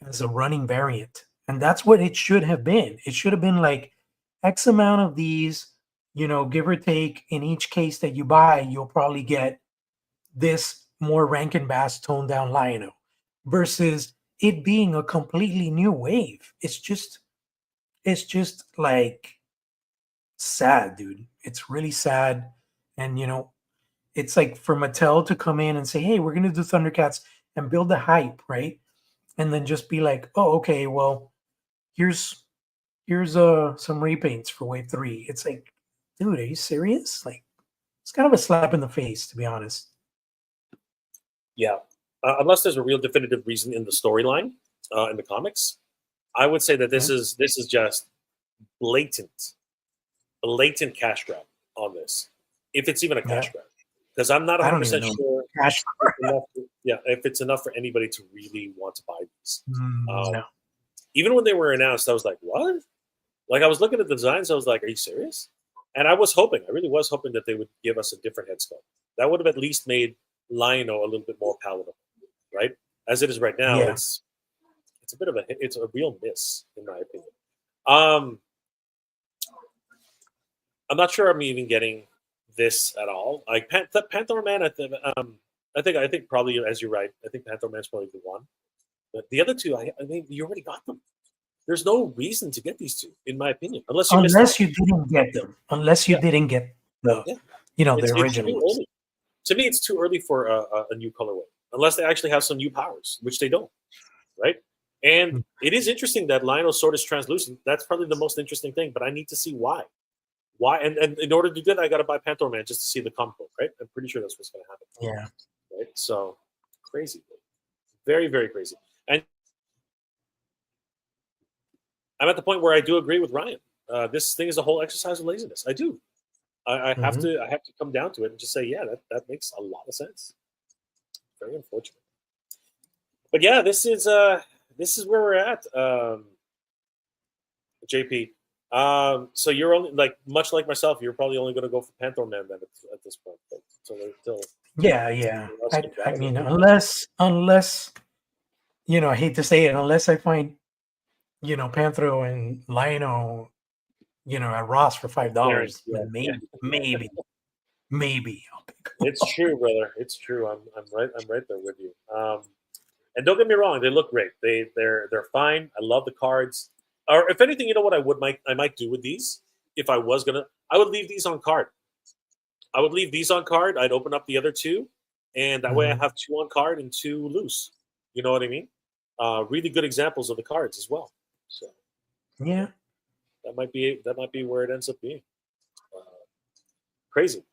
[SPEAKER 2] as a running variant. And that's what it should have been. It should have been like X amount of these, give or take. In each case that you buy, you'll probably get this more Rankin Bass toned down Lion-O versus it being a completely new wave. It's just like sad, dude. It's really sad. And it's like for Mattel to come in and say, hey, we're gonna do Thundercats and build the hype, right? And then just be like, oh, okay, well, here's some repaints for wave 3. It's like, dude, are you serious? Like, it's kind of a slap in the face, to be honest.
[SPEAKER 1] Yeah, unless there's a real definitive reason in the storyline in the comics, I would say that this is just blatant cash grab on this, if it's even a cash grab, because I'm not 100% sure.
[SPEAKER 2] Cash
[SPEAKER 1] if it's enough for anybody to really want to buy these.
[SPEAKER 2] No.
[SPEAKER 1] Even when they were announced, I was like, what? Like, I was looking at the designs, I was like, are you serious? And I really was hoping that they would give us a different head sculpt. That would have at least made Lion-O a little bit more palatable, right? As it is right now, it's a real miss, in my opinion. I'm not sure I'm even getting this at all. Like Panther Man, I think probably, as you're right, I think Panther Man's probably the one. But the other two, I mean, you already got them. There's no reason to get these two, in my opinion, unless
[SPEAKER 2] you didn't get them. Unless you didn't get the original ones.
[SPEAKER 1] To me, it's too early for a new colorway, unless they actually have some new powers, which they don't, right? And it is interesting that Lion-O's sword is translucent. That's probably the most interesting thing, but I need to see why. Why? And in order to do that, I got to buy Panther Man just to see the comic book, right? I'm pretty sure that's what's going to happen.
[SPEAKER 2] Yeah.
[SPEAKER 1] Right? So, crazy. Very, very crazy. And I'm at the point where I do agree with Ryan. This thing is a whole exercise of laziness. I do. I have to come down to it and just say, yeah, that makes a lot of sense. Very unfortunate. But yeah, this is where we're at, JP. So you're only much like myself, you're probably only going to go for Panther Man then at this point.
[SPEAKER 2] Yeah. I mean, unless I hate to say it, unless I find Panthro and Lion-O at Ross for $5, maybe I'll pick.
[SPEAKER 1] It's true, brother. It's true. I'm right there with you. And don't get me wrong, they look great. They're fine. I love the cards. Or if anything, you know what I might do with these? If I was gonna, I would leave these on card. I'd open up the other two, and that way I have 2 on card and 2 loose. You know what I mean? Really good examples of the cards as well. So
[SPEAKER 2] yeah,
[SPEAKER 1] that might be where it ends up being. Crazy.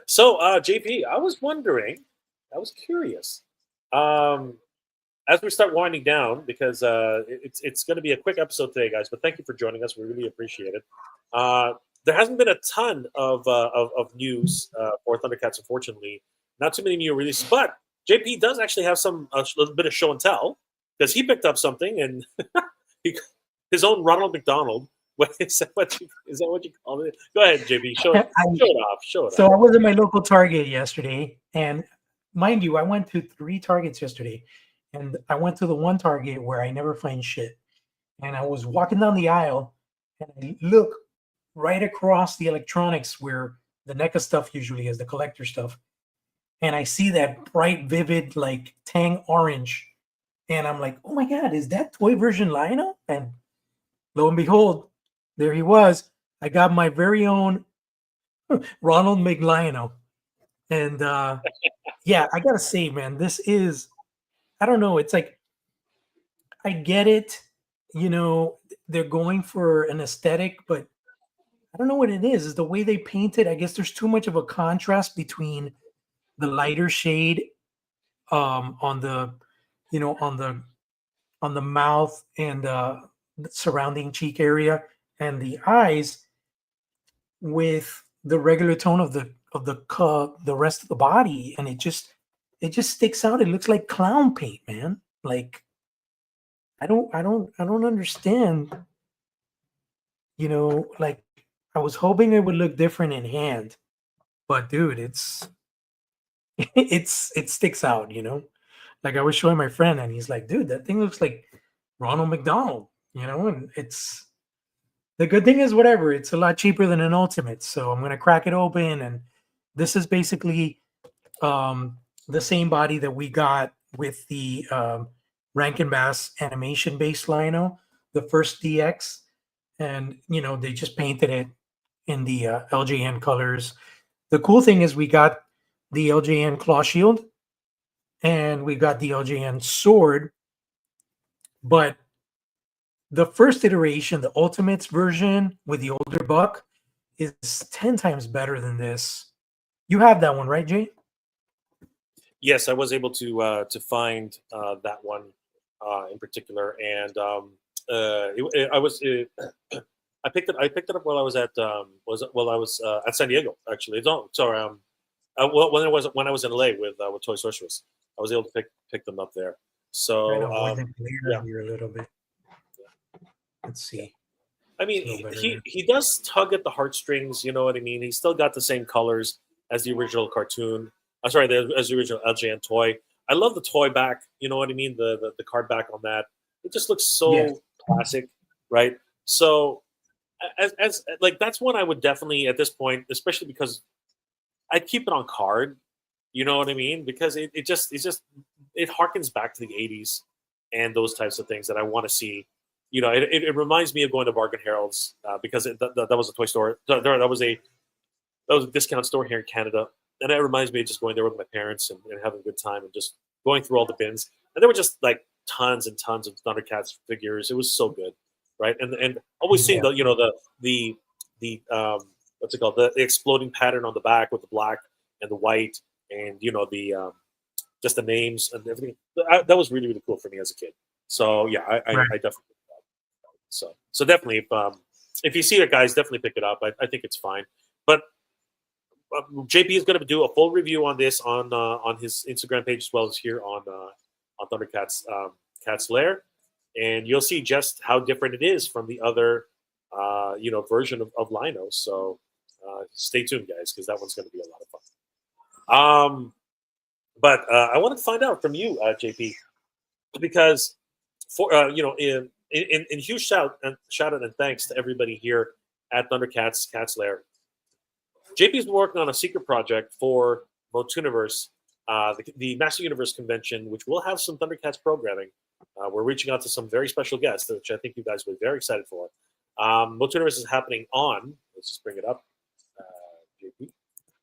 [SPEAKER 1] So JP, I was curious. As we start winding down, because it's going to be a quick episode today, guys. But thank you for joining us. We really appreciate it. There hasn't been a ton of news for Thundercats, unfortunately. Not too many new releases, but JP does actually have a little bit of show and tell, because he picked up something, and his own Ronald McDonald. Is that what you call it? Go ahead, JP. Show it off.
[SPEAKER 2] So I was at my local Target yesterday, and mind you, I went to 3 Targets yesterday. And I went to the one Target where I never find shit. And I was walking down the aisle, and I look right across the electronics where the NECA stuff usually is, the collector stuff. And I see that bright, vivid, like tang orange. And I'm like, oh my God, is that toy version Lion-O? And lo and behold, there he was. I got my very own Ronald McLion-O. And yeah, I got to say, man, this is, I don't know. It's like, I get it. They're going for an aesthetic, but I don't know what it is. Is the way they paint it. I guess there's too much of a contrast between the lighter shade on the mouth and the surrounding cheek area and the eyes with the regular tone of the rest of the body, and it just sticks out. It looks like clown paint, man. Like, I don't understand. Like, I was hoping it would look different in hand, but dude, it sticks out, you know. Like I was showing my friend, and he's like, "Dude, that thing looks like Ronald McDonald," you know. And it's the good thing is whatever. It's a lot cheaper than an Ultimate, so I'm gonna crack it open, and this is basically the same body that we got with the Rankin Bass animation based Lino, the first DX, and you know they just painted it in the LJN colors. The cool thing is we got the LJN claw shield and we got the LJN sword, but the first iteration, the Ultimates version with the older buck, is 10 times better than this. You have that one, right, Jay?
[SPEAKER 1] Yes, I was able to find that one in particular, and I picked it up while I was at at San Diego. Actually, no, sorry. When I was in LA with Toy Sorceress, I was able to pick them up there.
[SPEAKER 2] Trying to
[SPEAKER 1] So
[SPEAKER 2] avoid the glare
[SPEAKER 1] yeah,
[SPEAKER 2] here a little bit. Let's
[SPEAKER 1] yeah.
[SPEAKER 2] see.
[SPEAKER 1] I mean,
[SPEAKER 2] It's a little better
[SPEAKER 1] he
[SPEAKER 2] there.
[SPEAKER 1] he does tug at the heartstrings. You know what I mean? He's still got the same colors as the original cartoon. I'm sorry, as the original LJN toy. I love the toy back. You know what I mean? The card back on that. It just looks
[SPEAKER 2] Yes.
[SPEAKER 1] so classic, right? So as like that's one I would definitely at this point, especially because I'd keep it on card. You know what I mean? Because it harkens back to the '80s and those types of things that I want to see. You know, it reminds me of going to Bargain Harold's because that was a toy store. That was a discount store here in Canada, and it reminds me of just going there with my parents and having a good time and just going through all the bins. And there were just like tons and tons of Thundercats figures. It was so good, right? And always seeing
[SPEAKER 2] Yeah.
[SPEAKER 1] the what's it called, the exploding pattern on the back with the black and the white, and the just the names and everything. That was really really cool for me as a kid. So yeah,
[SPEAKER 2] Right.
[SPEAKER 1] I definitely. So definitely, if you see it, guys, definitely pick it up. I think it's fine. But JP is going to do a full review on this on his Instagram page as well as here on Thundercats Cat's Lair, and you'll see just how different it is from the other version of Lino. So stay tuned, guys, because that one's going to be a lot of fun. But I wanted to find out from you, JP, because for in huge shout out and thanks to everybody here at Thundercats Cat's Lair. JP's been working on a secret project for MOTUniverse, the Master Universe convention, which will have some Thundercats programming. We're reaching out to some very special guests, which I think you guys will be very excited for. MOTUniverse is happening on, let's just bring it up, JP.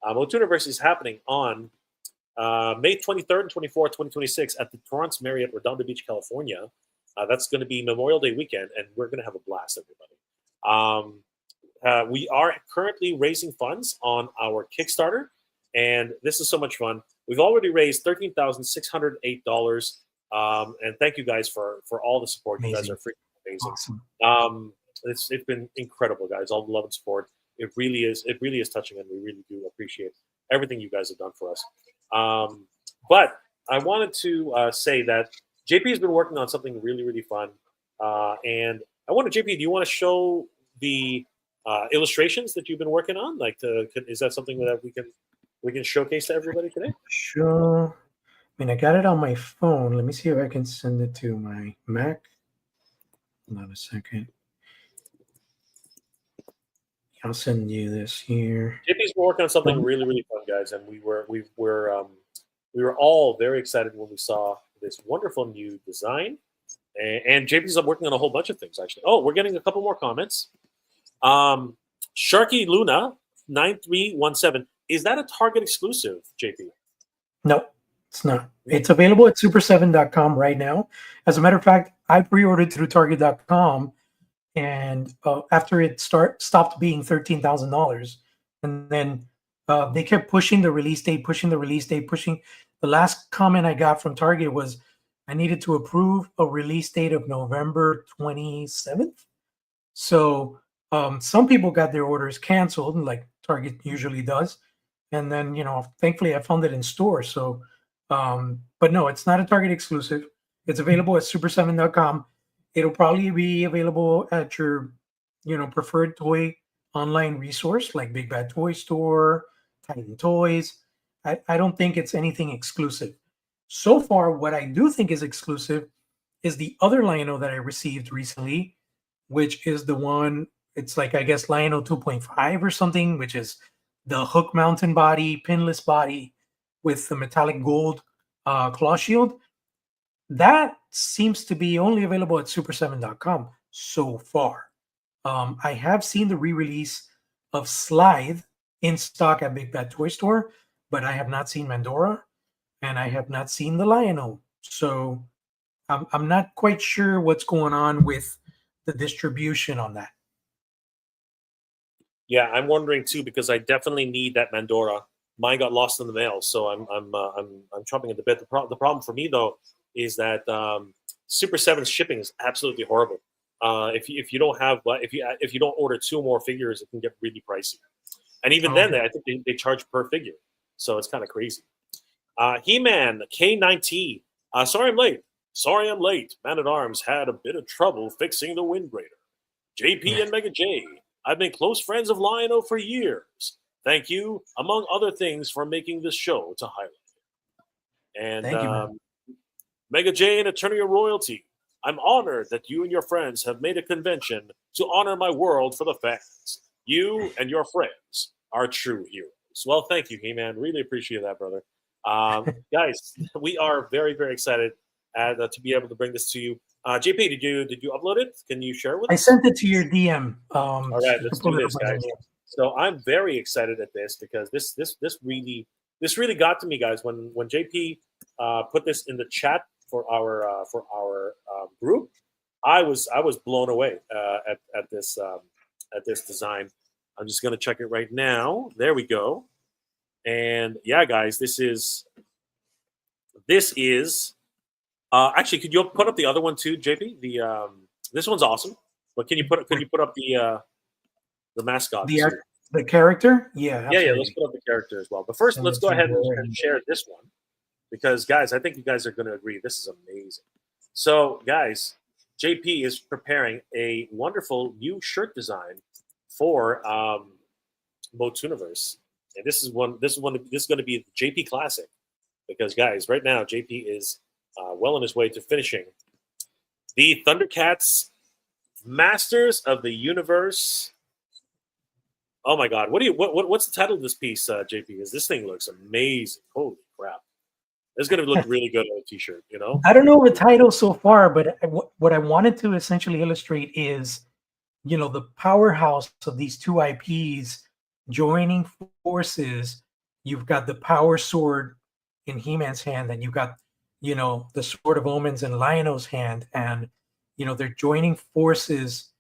[SPEAKER 1] MOTUniverse is happening on May 23rd and 24th, 2026 at the Torrance Marriott, Redondo Beach, California. That's going to be Memorial Day weekend, and we're going to have a blast, everybody. We are currently raising funds on our Kickstarter, and this is so much fun. We've already raised $13,608, and thank you guys for all the support.
[SPEAKER 2] Amazing.
[SPEAKER 1] You guys are freaking amazing.
[SPEAKER 2] Awesome.
[SPEAKER 1] It's been incredible, guys. All the love and support. It really is touching, and we really do appreciate everything you guys have done for us. But I wanted to say that JP has been working on something really, really fun, and I wanted JP. Do you want to show the illustrations that you've been working on? Like, is that something that we can showcase to everybody today?
[SPEAKER 2] Sure. I mean, I got it on my phone. Let me see if I can send it to my Mac. Hold on a second. I'll send you this here.
[SPEAKER 1] JP's been working on something really, really fun, guys, and we were all very excited when we saw this wonderful new design. And JP's working on a whole bunch of things, actually. Oh, we're getting a couple more comments. Sharky Luna 9317. Is that a Target exclusive, JP?
[SPEAKER 2] No, it's not. It's available at super7.com right now. As a matter of fact, I pre-ordered through Target.com, and after it stopped being $13,000, and then they kept pushing the release date, pushing. The last comment I got from Target was I needed to approve a release date of November 27th. So some people got their orders canceled, like Target usually does. And then, thankfully I found it in store. So, but no, it's not a Target exclusive. It's available at super7.com. It'll probably be available at your, preferred toy online resource like Big Bad Toy Store, Titan Toys. I don't think it's anything exclusive. So far, what I do think is exclusive is the other Lionel that I received recently, which is the one, it's like, I guess, Lionel 2.5 or something, which is the hook mountain body, pinless body with the metallic gold claw shield. That seems to be only available at super7.com so far. I have seen the re-release of Slithe in stock at Big Bad Toy Store, but I have not seen Mandora, and I have not seen the Lionel. So I'm not quite sure what's going on with the distribution on that.
[SPEAKER 1] Yeah, I'm wondering too because I definitely need that Mandora. Mine got lost in the mail, so I'm chomping at the bit. The problem for me though is that Super 7's shipping is absolutely horrible. If you don't have if you don't order 2 more figures, it can get really pricey. And even then, I think they charge per figure, so it's kind of crazy. He-Man K9T. Sorry I'm late. Sorry I'm late. Man at Arms had a bit of trouble fixing the Wind Raider. JP and Mega J. I've been close friends of Lion-O for years. Thank you, among other things, for making this show to highlight. And
[SPEAKER 2] Thank you, man.
[SPEAKER 1] Mega J and Attorney of Royalty. I'm honored that you and your friends have made a convention to honor my world for the fans. You and your friends are true heroes. Well, thank you, He-Man. Really appreciate that, brother. Guys, we are very, very excited to be able to bring this to you. JP, did you upload it? Can you share it with us?
[SPEAKER 2] I sent it to your DM.
[SPEAKER 1] All right, let's do this, guys. So I'm very excited at this because this really got to me, guys. When JP put this in the chat for our group, I was blown away at this design. I'm just gonna check it right now. There we go. And yeah, guys, this is actually, could you put up the other one too, JP? This one's awesome. But can you put up the mascot?
[SPEAKER 2] The character? Yeah.
[SPEAKER 1] Absolutely. Yeah. Let's put up the character as well. But first, let's go ahead and share this one because, guys, I think you guys are going to agree. This is amazing. So, guys, JP is preparing a wonderful new shirt design for MOTUniverse, and this is going to be the JP Classic because, guys, right now JP is well on his way to finishing the Thundercats Masters of the Universe. Oh my God! What's the title of this piece, JP? Because this thing looks amazing. Holy crap! It's going to look really good on a T-shirt. You know.
[SPEAKER 2] I don't know the title so far, but what I wanted to essentially illustrate is, the powerhouse of these two IPs joining forces. You've got the Power Sword in He-Man's hand, and you've got, the Sword of Omens in Lion-O's hand, and they're joining forces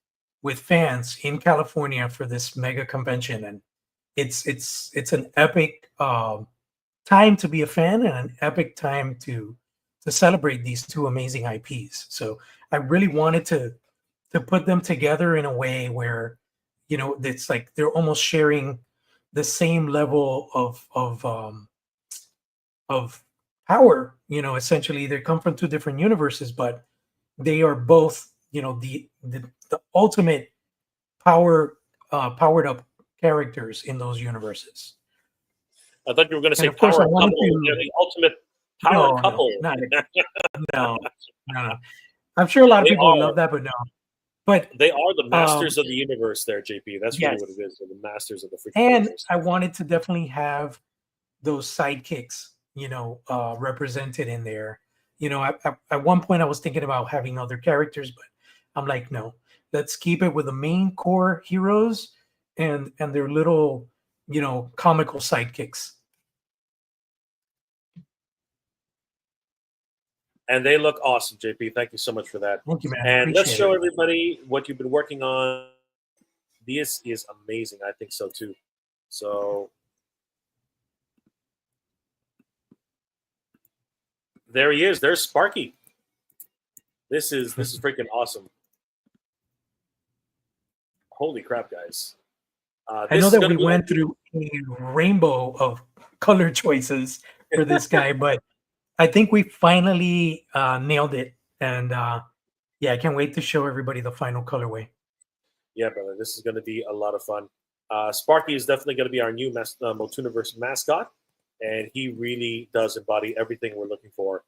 [SPEAKER 2] with fans in California for this mega convention, and it's an epic time to be a fan and an epic time to celebrate these two amazing IPs. So I really wanted to put them together in a way where it's like they're almost sharing the same level of power. Essentially they come from two different universes, but they are both the ultimate powered up characters in those universes.
[SPEAKER 1] I thought you were going to say power couple, the ultimate power couple.
[SPEAKER 2] No. I'm sure a lot of people love that, but no. But
[SPEAKER 1] they are the masters of the universe there, JP. That's really what it is. They're the masters of the freaking universe.
[SPEAKER 2] I wanted to definitely have those sidekicks, represented in there. At one point I was thinking about having other characters, but I'm like, no, let's keep it with the main core heroes and their little, comical sidekicks.
[SPEAKER 1] And they look awesome, JP. Thank you so much for that.
[SPEAKER 2] Thank you, man.
[SPEAKER 1] And let's show everybody what you've been working on. This is amazing. I think so too. So there he is. There's Sparky. This is freaking awesome. Holy crap, guys.
[SPEAKER 2] I know that we went through a rainbow of color choices for this guy, but I think we finally nailed it. And I can't wait to show everybody the final colorway.
[SPEAKER 1] Yeah, brother. This is going to be a lot of fun. Sparky is definitely going to be our new MOTUniverse mascot, and he really does embody everything we're looking for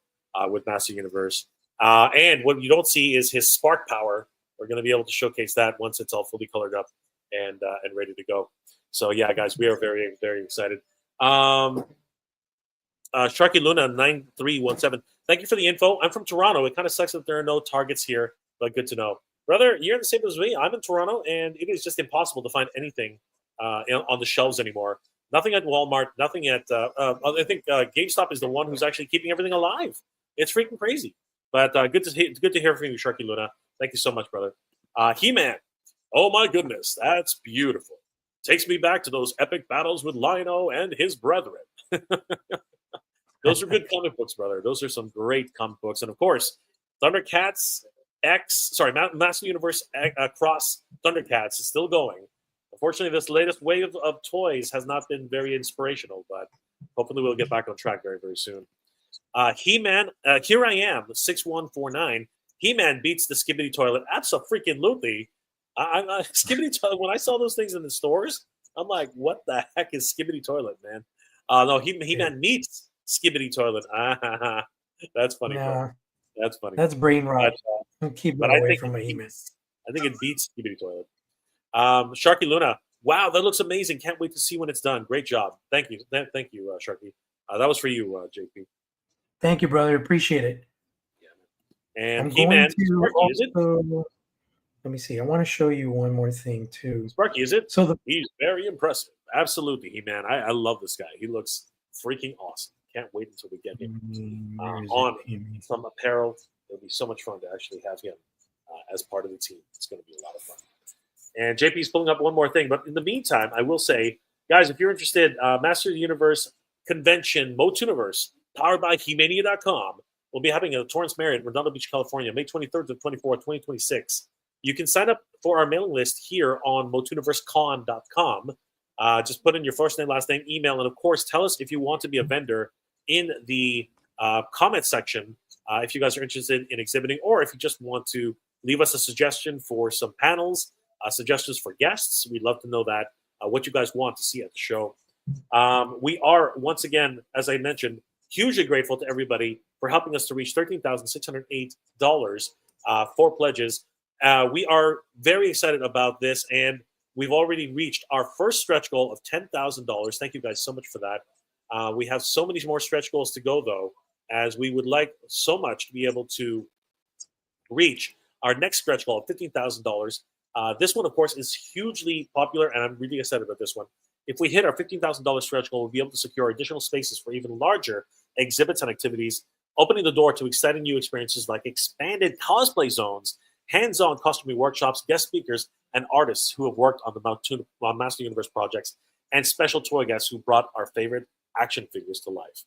[SPEAKER 1] with Master Universe. And what you don't see is his spark power. We're going to be able to showcase that once it's all fully colored up and ready to go. So yeah, guys, we are very, very excited. Sharky Luna 9317. Thank you for the info. I'm from Toronto. It kind of sucks that there are no Targets here, but good to know. Brother, you're in the same as me. I'm in Toronto, and it is just impossible to find anything on the shelves anymore. Nothing at Walmart. Nothing at. I think GameStop is the one who's actually keeping everything alive. It's freaking crazy. But good to hear from you, Sharky Luna. Thank you so much, brother. He-Man. Oh my goodness, that's beautiful. Takes me back to those epic battles with Lion-O and his brethren. Those are good comic books, brother. Those are some great comic books. And of course, Thundercats Master Universe Cross Thundercats is still going. Unfortunately, this latest wave of toys has not been very inspirational, but hopefully we'll get back on track very, very soon. He-Man, here I am, 6149. He-Man beats the Skibidi Toilet. Abso-freaking-lutely. Skibidi Toilet, when I saw those things in the stores, I'm like, what the heck is Skibidi Toilet, man? No, He-Man meets Skibidi Toilet. That's funny.
[SPEAKER 2] Yeah.
[SPEAKER 1] That's funny.
[SPEAKER 2] That's brain rot. Keep it away from my He-Man.
[SPEAKER 1] I think it beats Skibidi Toilet. Sharky Luna. Wow, that looks amazing. Can't wait to see when it's done. Great job. Thank you. Thank you, Sharky. That was for you, JP.
[SPEAKER 2] Thank you, brother. Appreciate it.
[SPEAKER 1] Yeah. And He-Man.
[SPEAKER 2] Let me see. I want to show you one more thing too.
[SPEAKER 1] Sparky, is it?
[SPEAKER 2] So
[SPEAKER 1] he's very impressive. Absolutely, He-Man. I love this guy. He looks freaking awesome. Can't wait until we get him on some apparel. It'll be so much fun to actually have him as part of the team. It's going to be a lot of fun. And JP's pulling up one more thing. But in the meantime, I will say, guys, if you're interested, Master of the Universe Convention, MOTUniverse, powered by He-Mania.com, will be happening at the Torrance Marriott, Redondo Beach, California, May 23rd to 24th, 2026. You can sign up for our mailing list here on MOTUniverseCon.com. Just put in your first name, last name, email, and of course, tell us if you want to be a vendor in the comment section if you guys are interested in exhibiting, or if you just want to leave us a suggestion for some panels, suggestions for guests. We'd love to know that, what you guys want to see at the show. We are, once again, as I mentioned, hugely grateful to everybody for helping us to reach $13,608 for pledges. We are very excited about this, and we've already reached our first stretch goal of $10,000. Thank you guys so much for that. We have so many more stretch goals to go, though, as we would like so much to be able to reach our next stretch goal of $15,000. This one, of course, is hugely popular, and I'm really excited about this one. If we hit our $15,000 stretch goal, we'll be able to secure additional spaces for even larger exhibits and activities, opening the door to exciting new experiences like expanded cosplay zones, hands-on costuming workshops, guest speakers, and artists who have worked on the Master Universe projects, and special toy guests who brought our favorite action figures to life.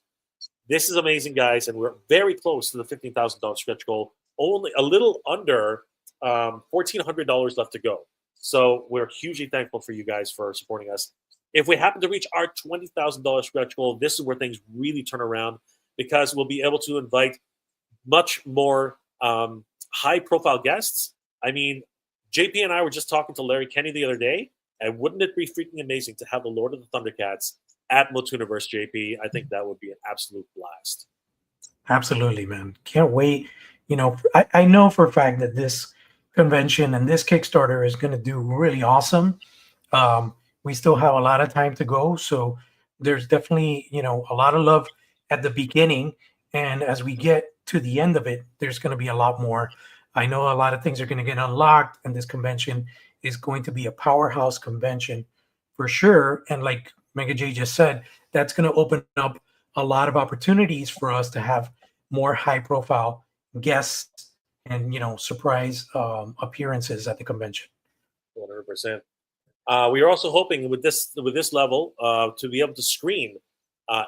[SPEAKER 1] This is amazing, guys, and we're very close to the $15,000 stretch goal. Only a little under $1,400 left to go. So we're hugely thankful for you guys for supporting us. If we happen to reach our $20,000 stretch goal, this is where things really turn around, because we'll be able to invite much more high-profile guests. I mean, JP and I were just talking to Larry Kenny the other day, and wouldn't it be freaking amazing to have the Lord of the Thundercats at MOTUniverse, JP? I think that would be an absolute blast.
[SPEAKER 2] Absolutely, man. Can't wait. You know, I know for a fact that this convention and this Kickstarter is going to do really awesome. We still have a lot of time to go, so there's definitely, you know, a lot of love at the beginning, and as we get to the end of it, there's going to be a lot more. I know a lot of things are going to get unlocked, and this convention is going to be a powerhouse convention for sure. And like Mega J just said, that's going to open up a lot of opportunities for us to have more high-profile guests and, you know, surprise appearances at the convention.
[SPEAKER 1] 100%. We are also hoping with this level to be able to screen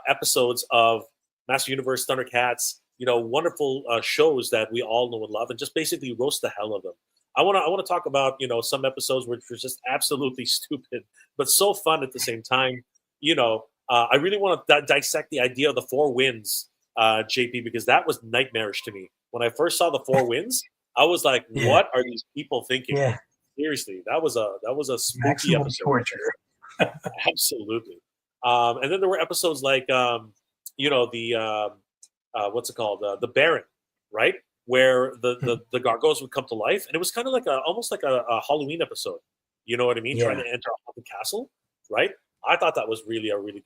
[SPEAKER 1] episodes of Master Universe Thundercats, you know, wonderful shows that we all know and love, and just basically roast the hell of them. I want to talk about, you know, some episodes which were just absolutely stupid, but so fun at the same time. You know, I really want to dissect the idea of the 4 winds, JP, because that was nightmarish to me. When I first saw the 4 winds, I was like, what are these people thinking?
[SPEAKER 2] Yeah.
[SPEAKER 1] Seriously, that was a spooky
[SPEAKER 2] Maximum
[SPEAKER 1] episode.
[SPEAKER 2] torture.
[SPEAKER 1] Absolutely. And then there were episodes like, what's it called? The Baron, right? Where the gargoyles would come to life. And it was kind of like almost like a Halloween episode. You know what I mean? Trying
[SPEAKER 2] Yeah.
[SPEAKER 1] to enter a haunted castle, right? I thought that was really a really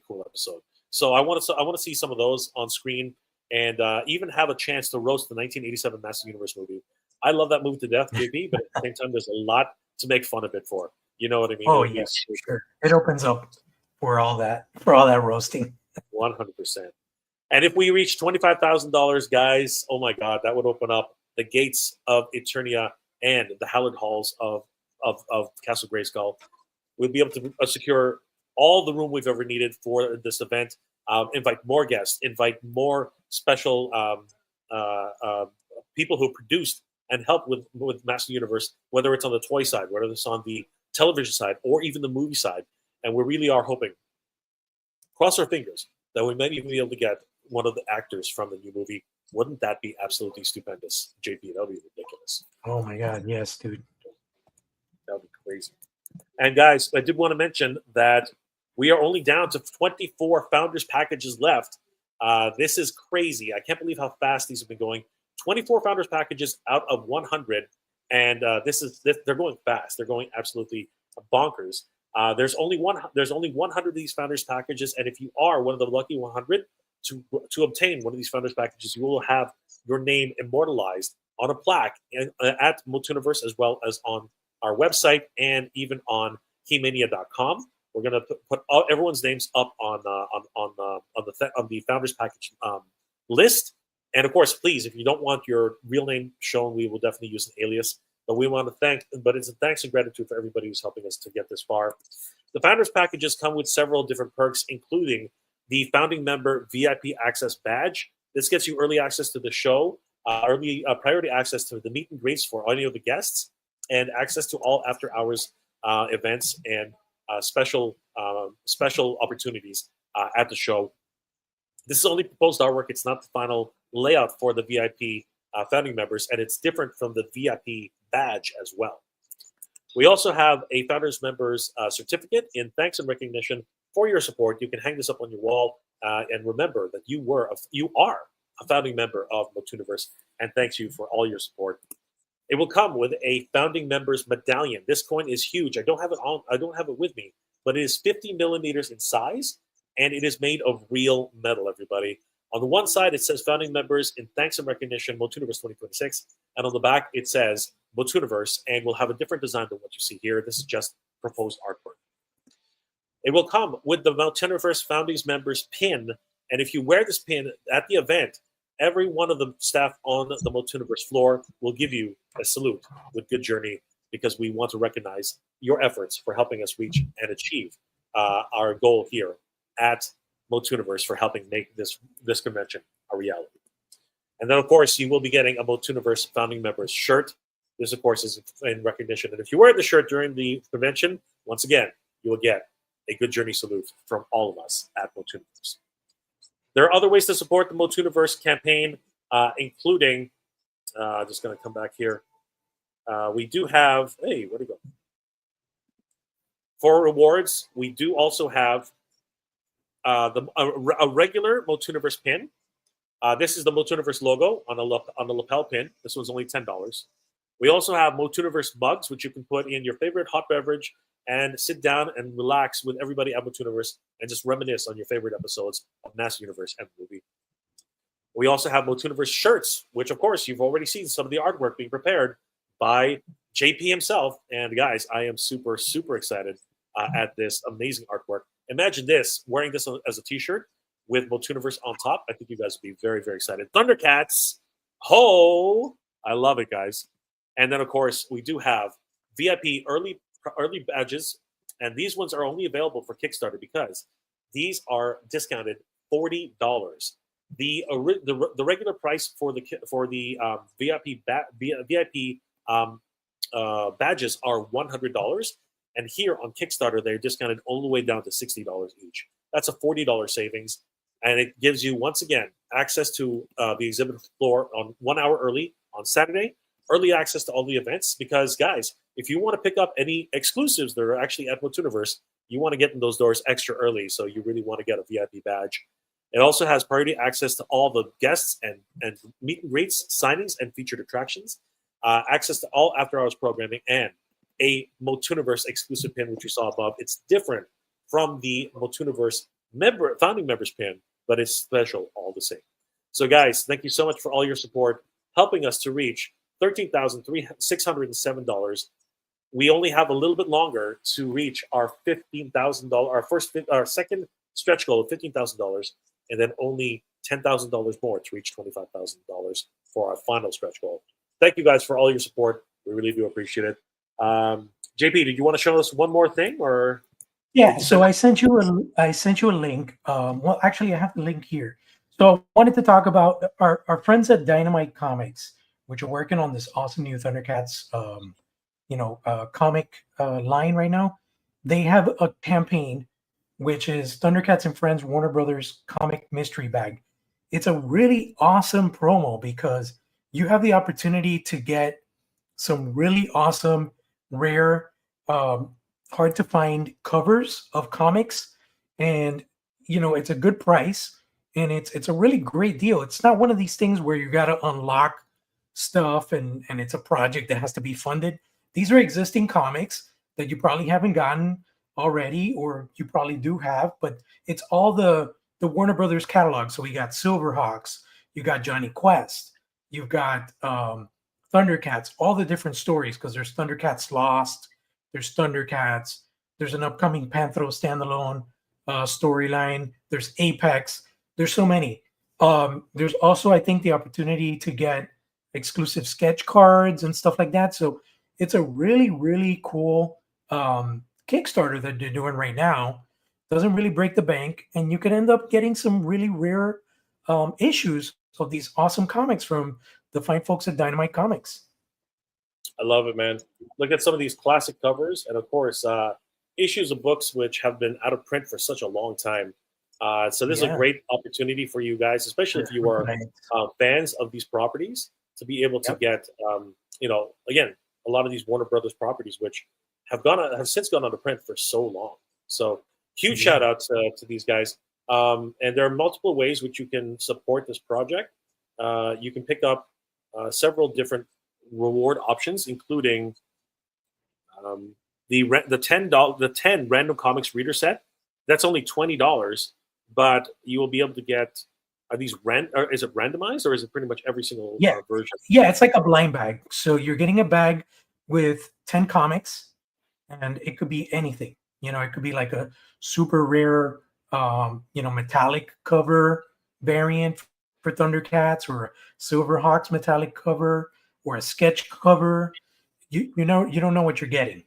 [SPEAKER 1] cool episode. So I want to see some of those on screen and even have a chance to roast the 1987 Master Universe movie. I love that movie to death, JP, but at the same time, there's a lot to make fun of it for. You know what I mean?
[SPEAKER 2] Oh
[SPEAKER 1] It'll be
[SPEAKER 2] yes, sure. It opens up for all that roasting.
[SPEAKER 1] 100%. And if we reach $25,000, guys, oh my God, that would open up the gates of Eternia and the hallowed halls of Castle Grayskull. We'll be able to secure all the room we've ever needed for this event. Invite more guests. Invite more special people who produced and helped with Master Universe, whether it's on the toy side, whether it's on the television side, or even the movie side. And we really are hoping, cross our fingers, that we might even be able to get one of the actors from the new movie. Wouldn't that be absolutely stupendous, JP? That would be ridiculous.
[SPEAKER 2] Oh my God, yes, dude.
[SPEAKER 1] That would be crazy. And guys, I did want to mention that we are only down to 24 Founders packages left. This is crazy. I can't believe how fast these have been going. 24 Founders packages out of 100, and they're going fast. They're going absolutely bonkers. There's only 100 of these Founders packages, and if you are one of the lucky 100 to obtain one of these Founders packages, you will have your name immortalized on a plaque at MOTUniverse, as well as on our website and even on He-Mania.com. We're going to put everyone's names up on the Founders package list. And of course, please, if you don't want your real name shown, we will definitely use an alias. But we want to it's a thanks and gratitude for everybody who's helping us to get this far. The Founders packages come with several different perks, including the founding member VIP access badge. This gets you early access to the show, priority access to the meet and greets for any of the guests, and access to all after hours events and special opportunities at the show. This is only proposed artwork. It's not the final layout for the VIP founding members, and it's different from the VIP badge as well. We also have a Founders Members certificate in thanks and recognition for your support. You can hang this up on your wall and remember that you are a founding member of MOTUniverse, and thanks you for all your support. It will come with a founding members medallion. This coin is huge. I don't have it with me, but it is 50 millimeters in size, and it is made of real metal, everybody. On the one side, it says founding members in thanks and recognition, MOTUniverse 2026. And on the back, it says MOTUniverse, and we'll have a different design than what you see here. This is just proposed artwork. It will come with the MOTUniverse founding members pin. And if you wear this pin at the event, every one of the staff on the MOTUniverse floor will give you a salute with good journey, because we want to recognize your efforts for helping us reach and achieve our goal here at MOTUniverse, for helping make this convention a reality. And then, of course, you will be getting a MOTUniverse founding members shirt. This, of course, is in recognition. And if you wear the shirt during the convention, once again, you will get a good journey salute from all of us at MOTUniverse. There are other ways to support the MOTUniverse campaign, including, just going to come back here. We do have, hey, where'd it go? For rewards, we do also have a regular MOTUniverse pin. This is the MOTUniverse logo on the lapel pin. This one's only $10. We also have MOTUniverse mugs, which you can put in your favorite hot beverage and sit down and relax with everybody at MOTUniverse and just reminisce on your favorite episodes of Master Universe and the movie. We also have MOTUniverse shirts, which, of course, you've already seen some of the artwork being prepared by JP himself. And guys, I am super, super excited at this amazing artwork. Imagine this, wearing this as a t-shirt with MOTUniverse on top. I think you guys would be very, very excited. Thundercats, ho! I love it, guys. And then, of course, we do have VIP early badges, and these ones are only available for Kickstarter because these are discounted $40. The regular price for the VIP badges are $100, and here on Kickstarter they're discounted all the way down to $60 each. That's a $40 savings, and it gives you, once again, access to the exhibit floor on 1 hour early on Saturday, early access to all the events. Because, guys, if you want to pick up any exclusives that are actually at MOTUniverse, you want to get in those doors extra early, so you really want to get a VIP badge. It also has priority access to all the guests and meet and greets, signings, and featured attractions, access to all after-hours programming, and a MOTUniverse exclusive pin, which you saw above. It's different from the MOTUniverse founding members pin, but it's special all the same. So, guys, thank you so much for all your support, helping us to reach $13,607. We only have a little bit longer to reach our $15,000, our second stretch goal of $15,000, and then only $10,000 more to reach $25,000 for our final stretch goal. Thank you guys for all your support. We really do appreciate it. JP, did you want to show us one more thing, or?
[SPEAKER 2] Yeah, so I sent you a link. Well, actually, I have the link here. So I wanted to talk about our friends at Dynamite Comics, which are working on this awesome new Thundercats, comic line right now. They have a campaign, which is Thundercats and Friends Warner Brothers Comic Mystery Bag. It's a really awesome promo because you have the opportunity to get some really awesome, rare, hard to find covers of comics, and it's a good price, and it's a really great deal. It's not one of these things where you got to unlock stuff and it's a project that has to be funded. These are existing comics that you probably haven't gotten already, or you probably do have, but it's all the Warner Brothers catalog. So we got Silverhawks, you got Johnny Quest, you've got Thundercats, all the different stories, because there's Thundercats Lost, there's Thundercats, there's an upcoming Panthro standalone storyline, there's Apex, there's so many. There's also, I think, the opportunity to get exclusive sketch cards and stuff like that. So it's a really, really cool Kickstarter that they're doing right now. Doesn't really break the bank, and you can end up getting some really rare issues of these awesome comics from the fine folks at Dynamite Comics.
[SPEAKER 1] I love it, man. Look at some of these classic covers, and of course, issues of books which have been out of print for such a long time. So this is a great opportunity for you guys, especially if you are fans of these properties, to be able to get, again, a lot of these Warner Brothers properties, which have since gone out of print for so long. So huge shout out to these guys. And there are multiple ways which you can support this project. You can pick up several different reward options, including the 10 random comics reader set. That's only $20, but you will be able to get. Are these is it randomized, or is it pretty much every single version?
[SPEAKER 2] Yeah, it's like a blind bag. So you're getting a bag with 10 comics, and it could be anything. It could be like a super rare, metallic cover variant for Thundercats, or a Silverhawks metallic cover, or a sketch cover. You don't know what you're getting.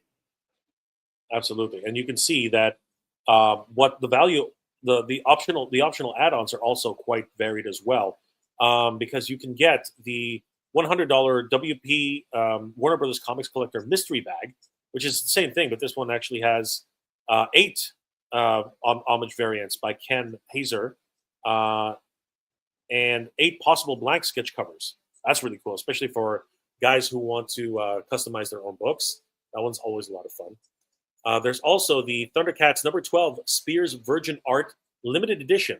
[SPEAKER 1] Absolutely, and you can see that what the value, the optional add-ons are also quite varied as well, because you can get the $100 WP Warner Brothers Comics Collector Mystery Bag, which is the same thing, but this one actually has 8 homage variants by Ken Hazer, and 8 possible blank sketch covers. That's really cool, especially for guys who want to customize their own books. That one's always a lot of fun. There's also the Thundercats number 12 Spears Virgin Art Limited Edition.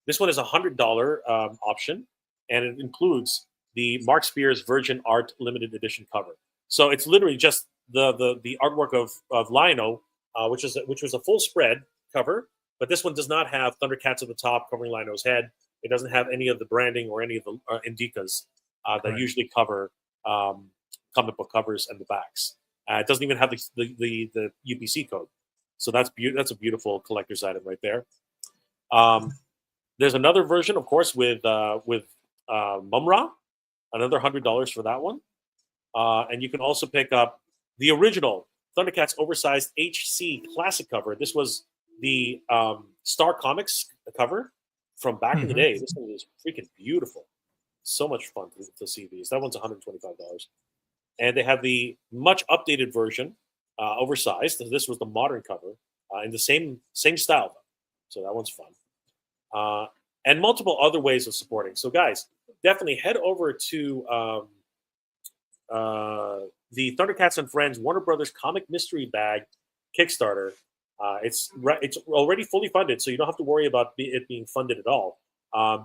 [SPEAKER 1] This one is a $100 option, and it includes the Mark Spears Virgin Art Limited Edition cover. So it's literally just the artwork of Lion-O, which was a full spread cover, but this one does not have Thundercats at the top covering Lion-O's head. It doesn't have any of the branding or any of the indicas that usually cover comic book covers and the backs. It doesn't even have the UPC code. So that's a beautiful collector's item right there. There's another version, of course, with Mum-Ra, another $100 for that one. And you can also pick up the original Thundercats oversized HC classic cover. This was the Star Comics cover from back in the day. This one is freaking beautiful. So much fun to see these. That one's $125. And they have the much updated version, oversized. This was the modern cover in the same style. So that one's fun. And multiple other ways of supporting. So guys, definitely head over to the Thundercats and Friends Warner Brothers Comic Mystery Bag Kickstarter. It's already fully funded, so you don't have to worry about it being funded at all.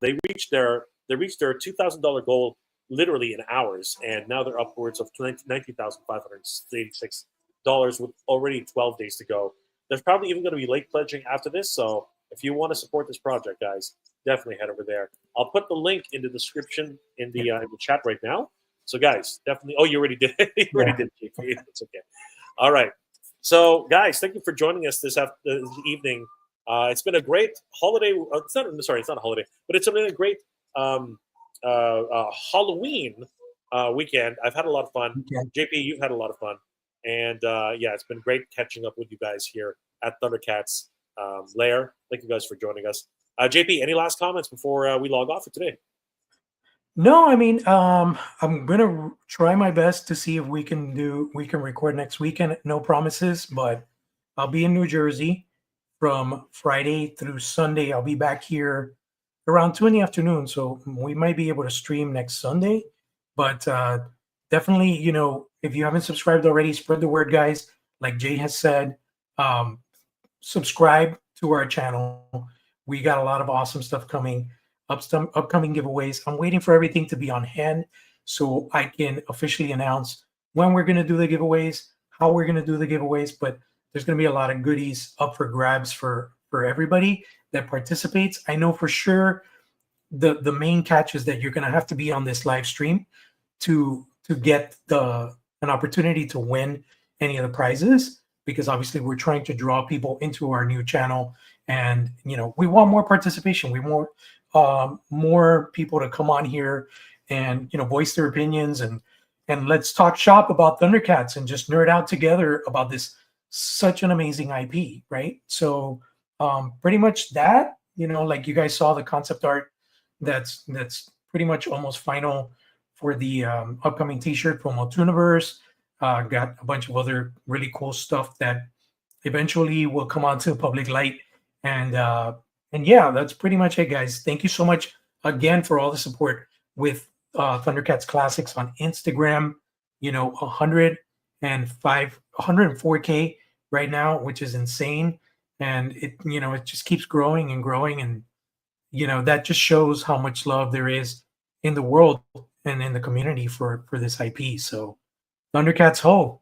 [SPEAKER 1] They reached their $2,000 goal literally in hours, and now they're upwards of $19,586 with already 12 days to go. There's probably even going to be late pledging after this, so if you want to support this project, guys, definitely head over there. I'll put the link in the description in the chat right now. So, guys, definitely. Oh, you already did. You already did. It's okay. All right. So, guys, thank you for joining us this evening. It's been a great holiday. It's not a holiday, but it's been a great Halloween weekend. I've had a lot of fun.
[SPEAKER 2] Okay.
[SPEAKER 1] JP, you've had a lot of fun. And yeah, it's been great catching up with you guys here at Thundercats Lair. Thank you guys for joining us. JP, any last comments before we log off for today?
[SPEAKER 2] No, I mean, I'm gonna try my best to see if we can record next weekend. No promises, but I'll be in New Jersey from Friday through Sunday. I'll be back here around 2 in the afternoon, so we might be able to stream next Sunday. But definitely, if you haven't subscribed already, spread the word, guys. Like Jay has said, subscribe to our channel. We got a lot of awesome stuff coming. Upcoming giveaways. I'm waiting for everything to be on hand so I can officially announce when we're going to do the giveaways, how we're going to do the giveaways. But there's going to be a lot of goodies up for grabs for everybody that participates. I know for sure the main catch is that you're going to have to be on this live stream to get an opportunity to win any of the prizes, because obviously we're trying to draw people into our new channel, and we want more participation. We want more people to come on here and voice their opinions, and let's talk shop about Thundercats and just nerd out together about this such an amazing IP, right? So pretty much that, like you guys saw the concept art that's pretty much almost final for the upcoming t-shirt from MOTUniverse. Got a bunch of other really cool stuff that eventually will come onto public light, and yeah, that's pretty much it, guys. Thank you so much again for all the support with Thundercats Classics on Instagram. 104K right now, which is insane, and it just keeps growing and growing, and that just shows how much love there is in the world and in the community for this IP. So, Thundercats ho!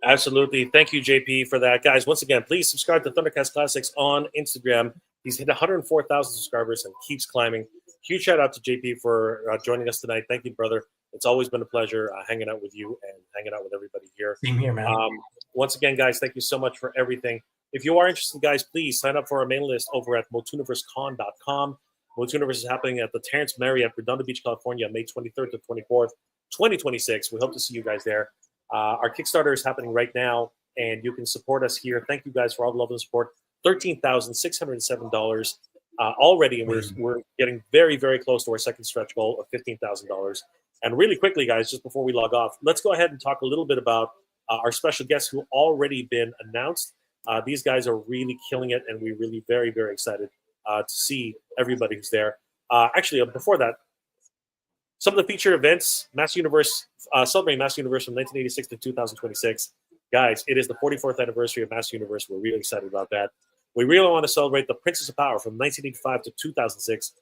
[SPEAKER 1] Absolutely. Thank you, JP, for that. Guys, once again, please subscribe to Thundercats Classics on Instagram. He's hit 104,000 subscribers and keeps climbing. Huge shout out to JP for joining us tonight. Thank you, brother. It's always been a pleasure hanging out with you and hanging out with everybody here.
[SPEAKER 2] Same here, man.
[SPEAKER 1] Once again, guys, thank you so much for everything. If you are interested, guys, please sign up for our mailing list over at MOTUniversecon.com. MOTUniverse is happening at the Terrence Marriott, Redondo Beach, California, May 23rd to 24th, 2026. We hope to see you guys there. Our Kickstarter is happening right now, and you can support us here. Thank you guys for all the love and support. $13,607 already, and we're getting very, very close to our second stretch goal of $15,000. And really quickly, guys, just before we log off, let's go ahead and talk a little bit about our special guests who already been announced. These guys are really killing it, and we're really very, very excited to see everybody who's there. Actually, before that, some of the featured events, celebrating Master Universe from 1986 to 2026. Guys, it is the 44th anniversary of Master Universe. We're really excited about that. We really want to celebrate the Princess of Power from 1985 to 2006.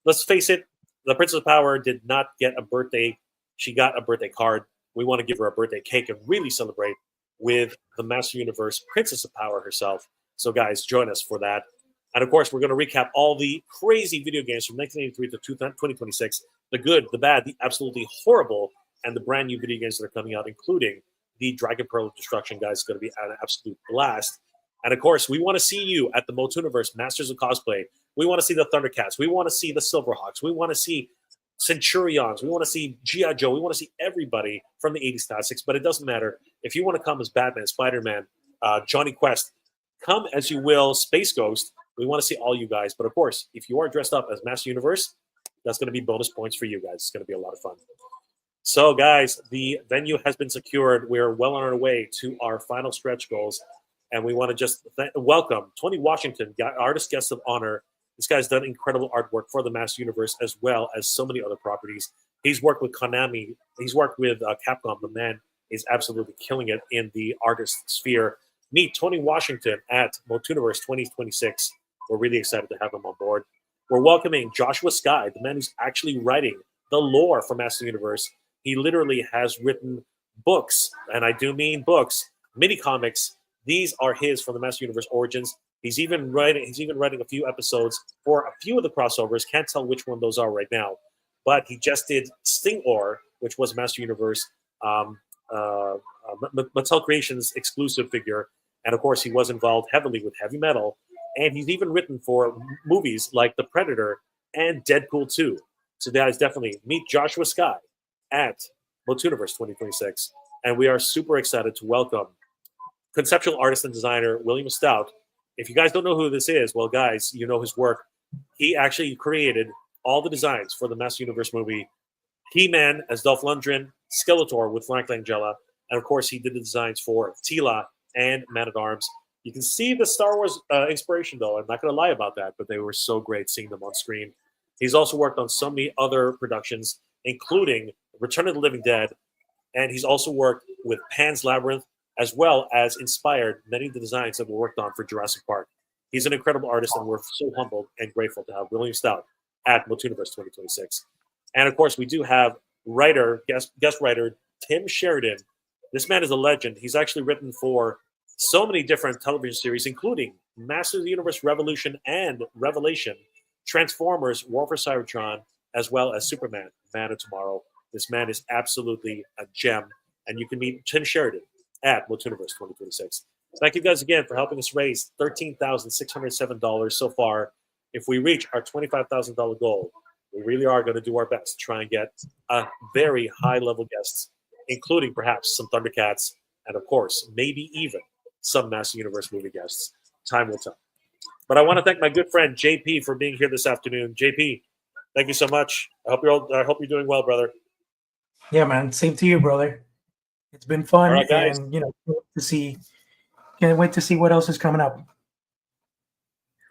[SPEAKER 1] Let's face it, the Princess of Power did not get a birthday. She got a birthday card. We want to give her a birthday cake and really celebrate with the Master Universe Princess of Power herself. So, guys, join us for that. And, of course, we're going to recap all the crazy video games from 1983 to 2026, the good, the bad, the absolutely horrible, and the brand new video games that are coming out, including the Dragon Pearl of Destruction, guys. It's going to be an absolute blast. And, of course, we want to see you at the MOTUniverse Masters of Cosplay. We want to see the Thundercats. We want to see the Silverhawks. We want to see Centurions. We want to see G.I. Joe. We want to see everybody from the 80s classics. But it doesn't matter. If you want to come as Batman, Spider-Man, Johnny Quest, come as you will, Space Ghost. We want to see all you guys. But, of course, if you are dressed up as Master Universe, that's going to be bonus points for you guys. It's going to be a lot of fun. So, guys, the venue has been secured. We're well on our way to our final stretch goals. And we want to just welcome Tony Washington, artist guest of honor. This guy's done incredible artwork for the Master Universe as well as so many other properties. He's worked with Konami. He's worked with Capcom. The man is absolutely killing it in the artist sphere. Meet Tony Washington at MOTUniverse 2026. We're really excited to have him on board. We're welcoming Joshua Skye, the man who's actually writing the lore for Master Universe. He literally has written books, and I do mean books, mini comics. These are his from the Master Universe Origins. He's even writing a few episodes for a few of the crossovers. Can't tell which one those are right now, but he just did Sting-Or, which was Master Universe Mattel Creations exclusive figure, and of course he was involved heavily with heavy metal, and he's even written for movies like The Predator and Deadpool 2. So guys, definitely meet Joshua Skye at MOTUniverse 2026, and we are super excited to welcome conceptual artist and designer William Stout. If you guys don't know who this is, well, guys, you know his work. He actually created all the designs for the Master Universe movie, He-Man as Dolph Lundgren, Skeletor with Frank Langella, and of course he did the designs for Tila and Man-at-Arms. You can see the Star Wars inspiration, though. I'm not going to lie about that, but they were so great seeing them on screen. He's also worked on so many other productions, including Return of the Living Dead, and he's also worked with Pan's Labyrinth, as well as inspired many of the designs that were worked on for Jurassic Park. He's an incredible artist, and we're so humbled and grateful to have William Stout at MOTUniverse 2026. And of course, we do have guest writer Tim Sheridan. This man is a legend. He's actually written for so many different television series, including Masters of the Universe Revolution and Revelation, Transformers, War for Cybertron, as well as Superman, Man of Tomorrow. This man is absolutely a gem, and you can meet Tim Sheridan at MOTUniverse 2026. Thank you guys again for helping us raise $13,607 so far. If we reach our $25,000 goal, we really are going to do our best to try and get a very high-level guests, including perhaps some Thundercats, and of course, maybe even some Master Universe movie guests. Time will tell. But I want to thank my good friend JP for being here this afternoon. JP, thank you so much. I hope you're doing well, brother.
[SPEAKER 2] Yeah, man. Same to you, brother. It's been fun,
[SPEAKER 1] All right, guys.
[SPEAKER 2] and can't wait to see what else is coming up.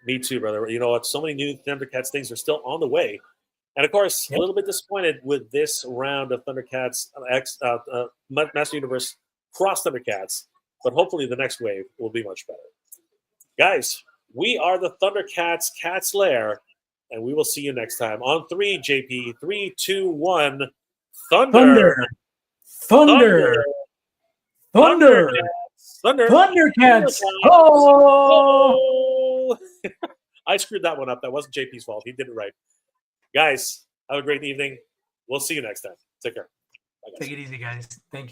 [SPEAKER 1] Me too, brother. You know what? So many new Thundercats things are still on the way. And of course, a little bit disappointed with this round of Thundercats Master Universe Cross Thundercats, but hopefully the next wave will be much better. Guys, we are the Thundercats Cat's Lair, and we will see you next time. On 3, JP. 3, 2, 1. Thunder.
[SPEAKER 2] Thunder. Thunder.
[SPEAKER 1] Thunder.
[SPEAKER 2] Thundercats. Oh!
[SPEAKER 1] I screwed that one up. That wasn't JP's fault. He did it right. Guys, have a great evening. We'll see you next time. Take care. Bye, guys.
[SPEAKER 2] Take it easy, guys. Thank you.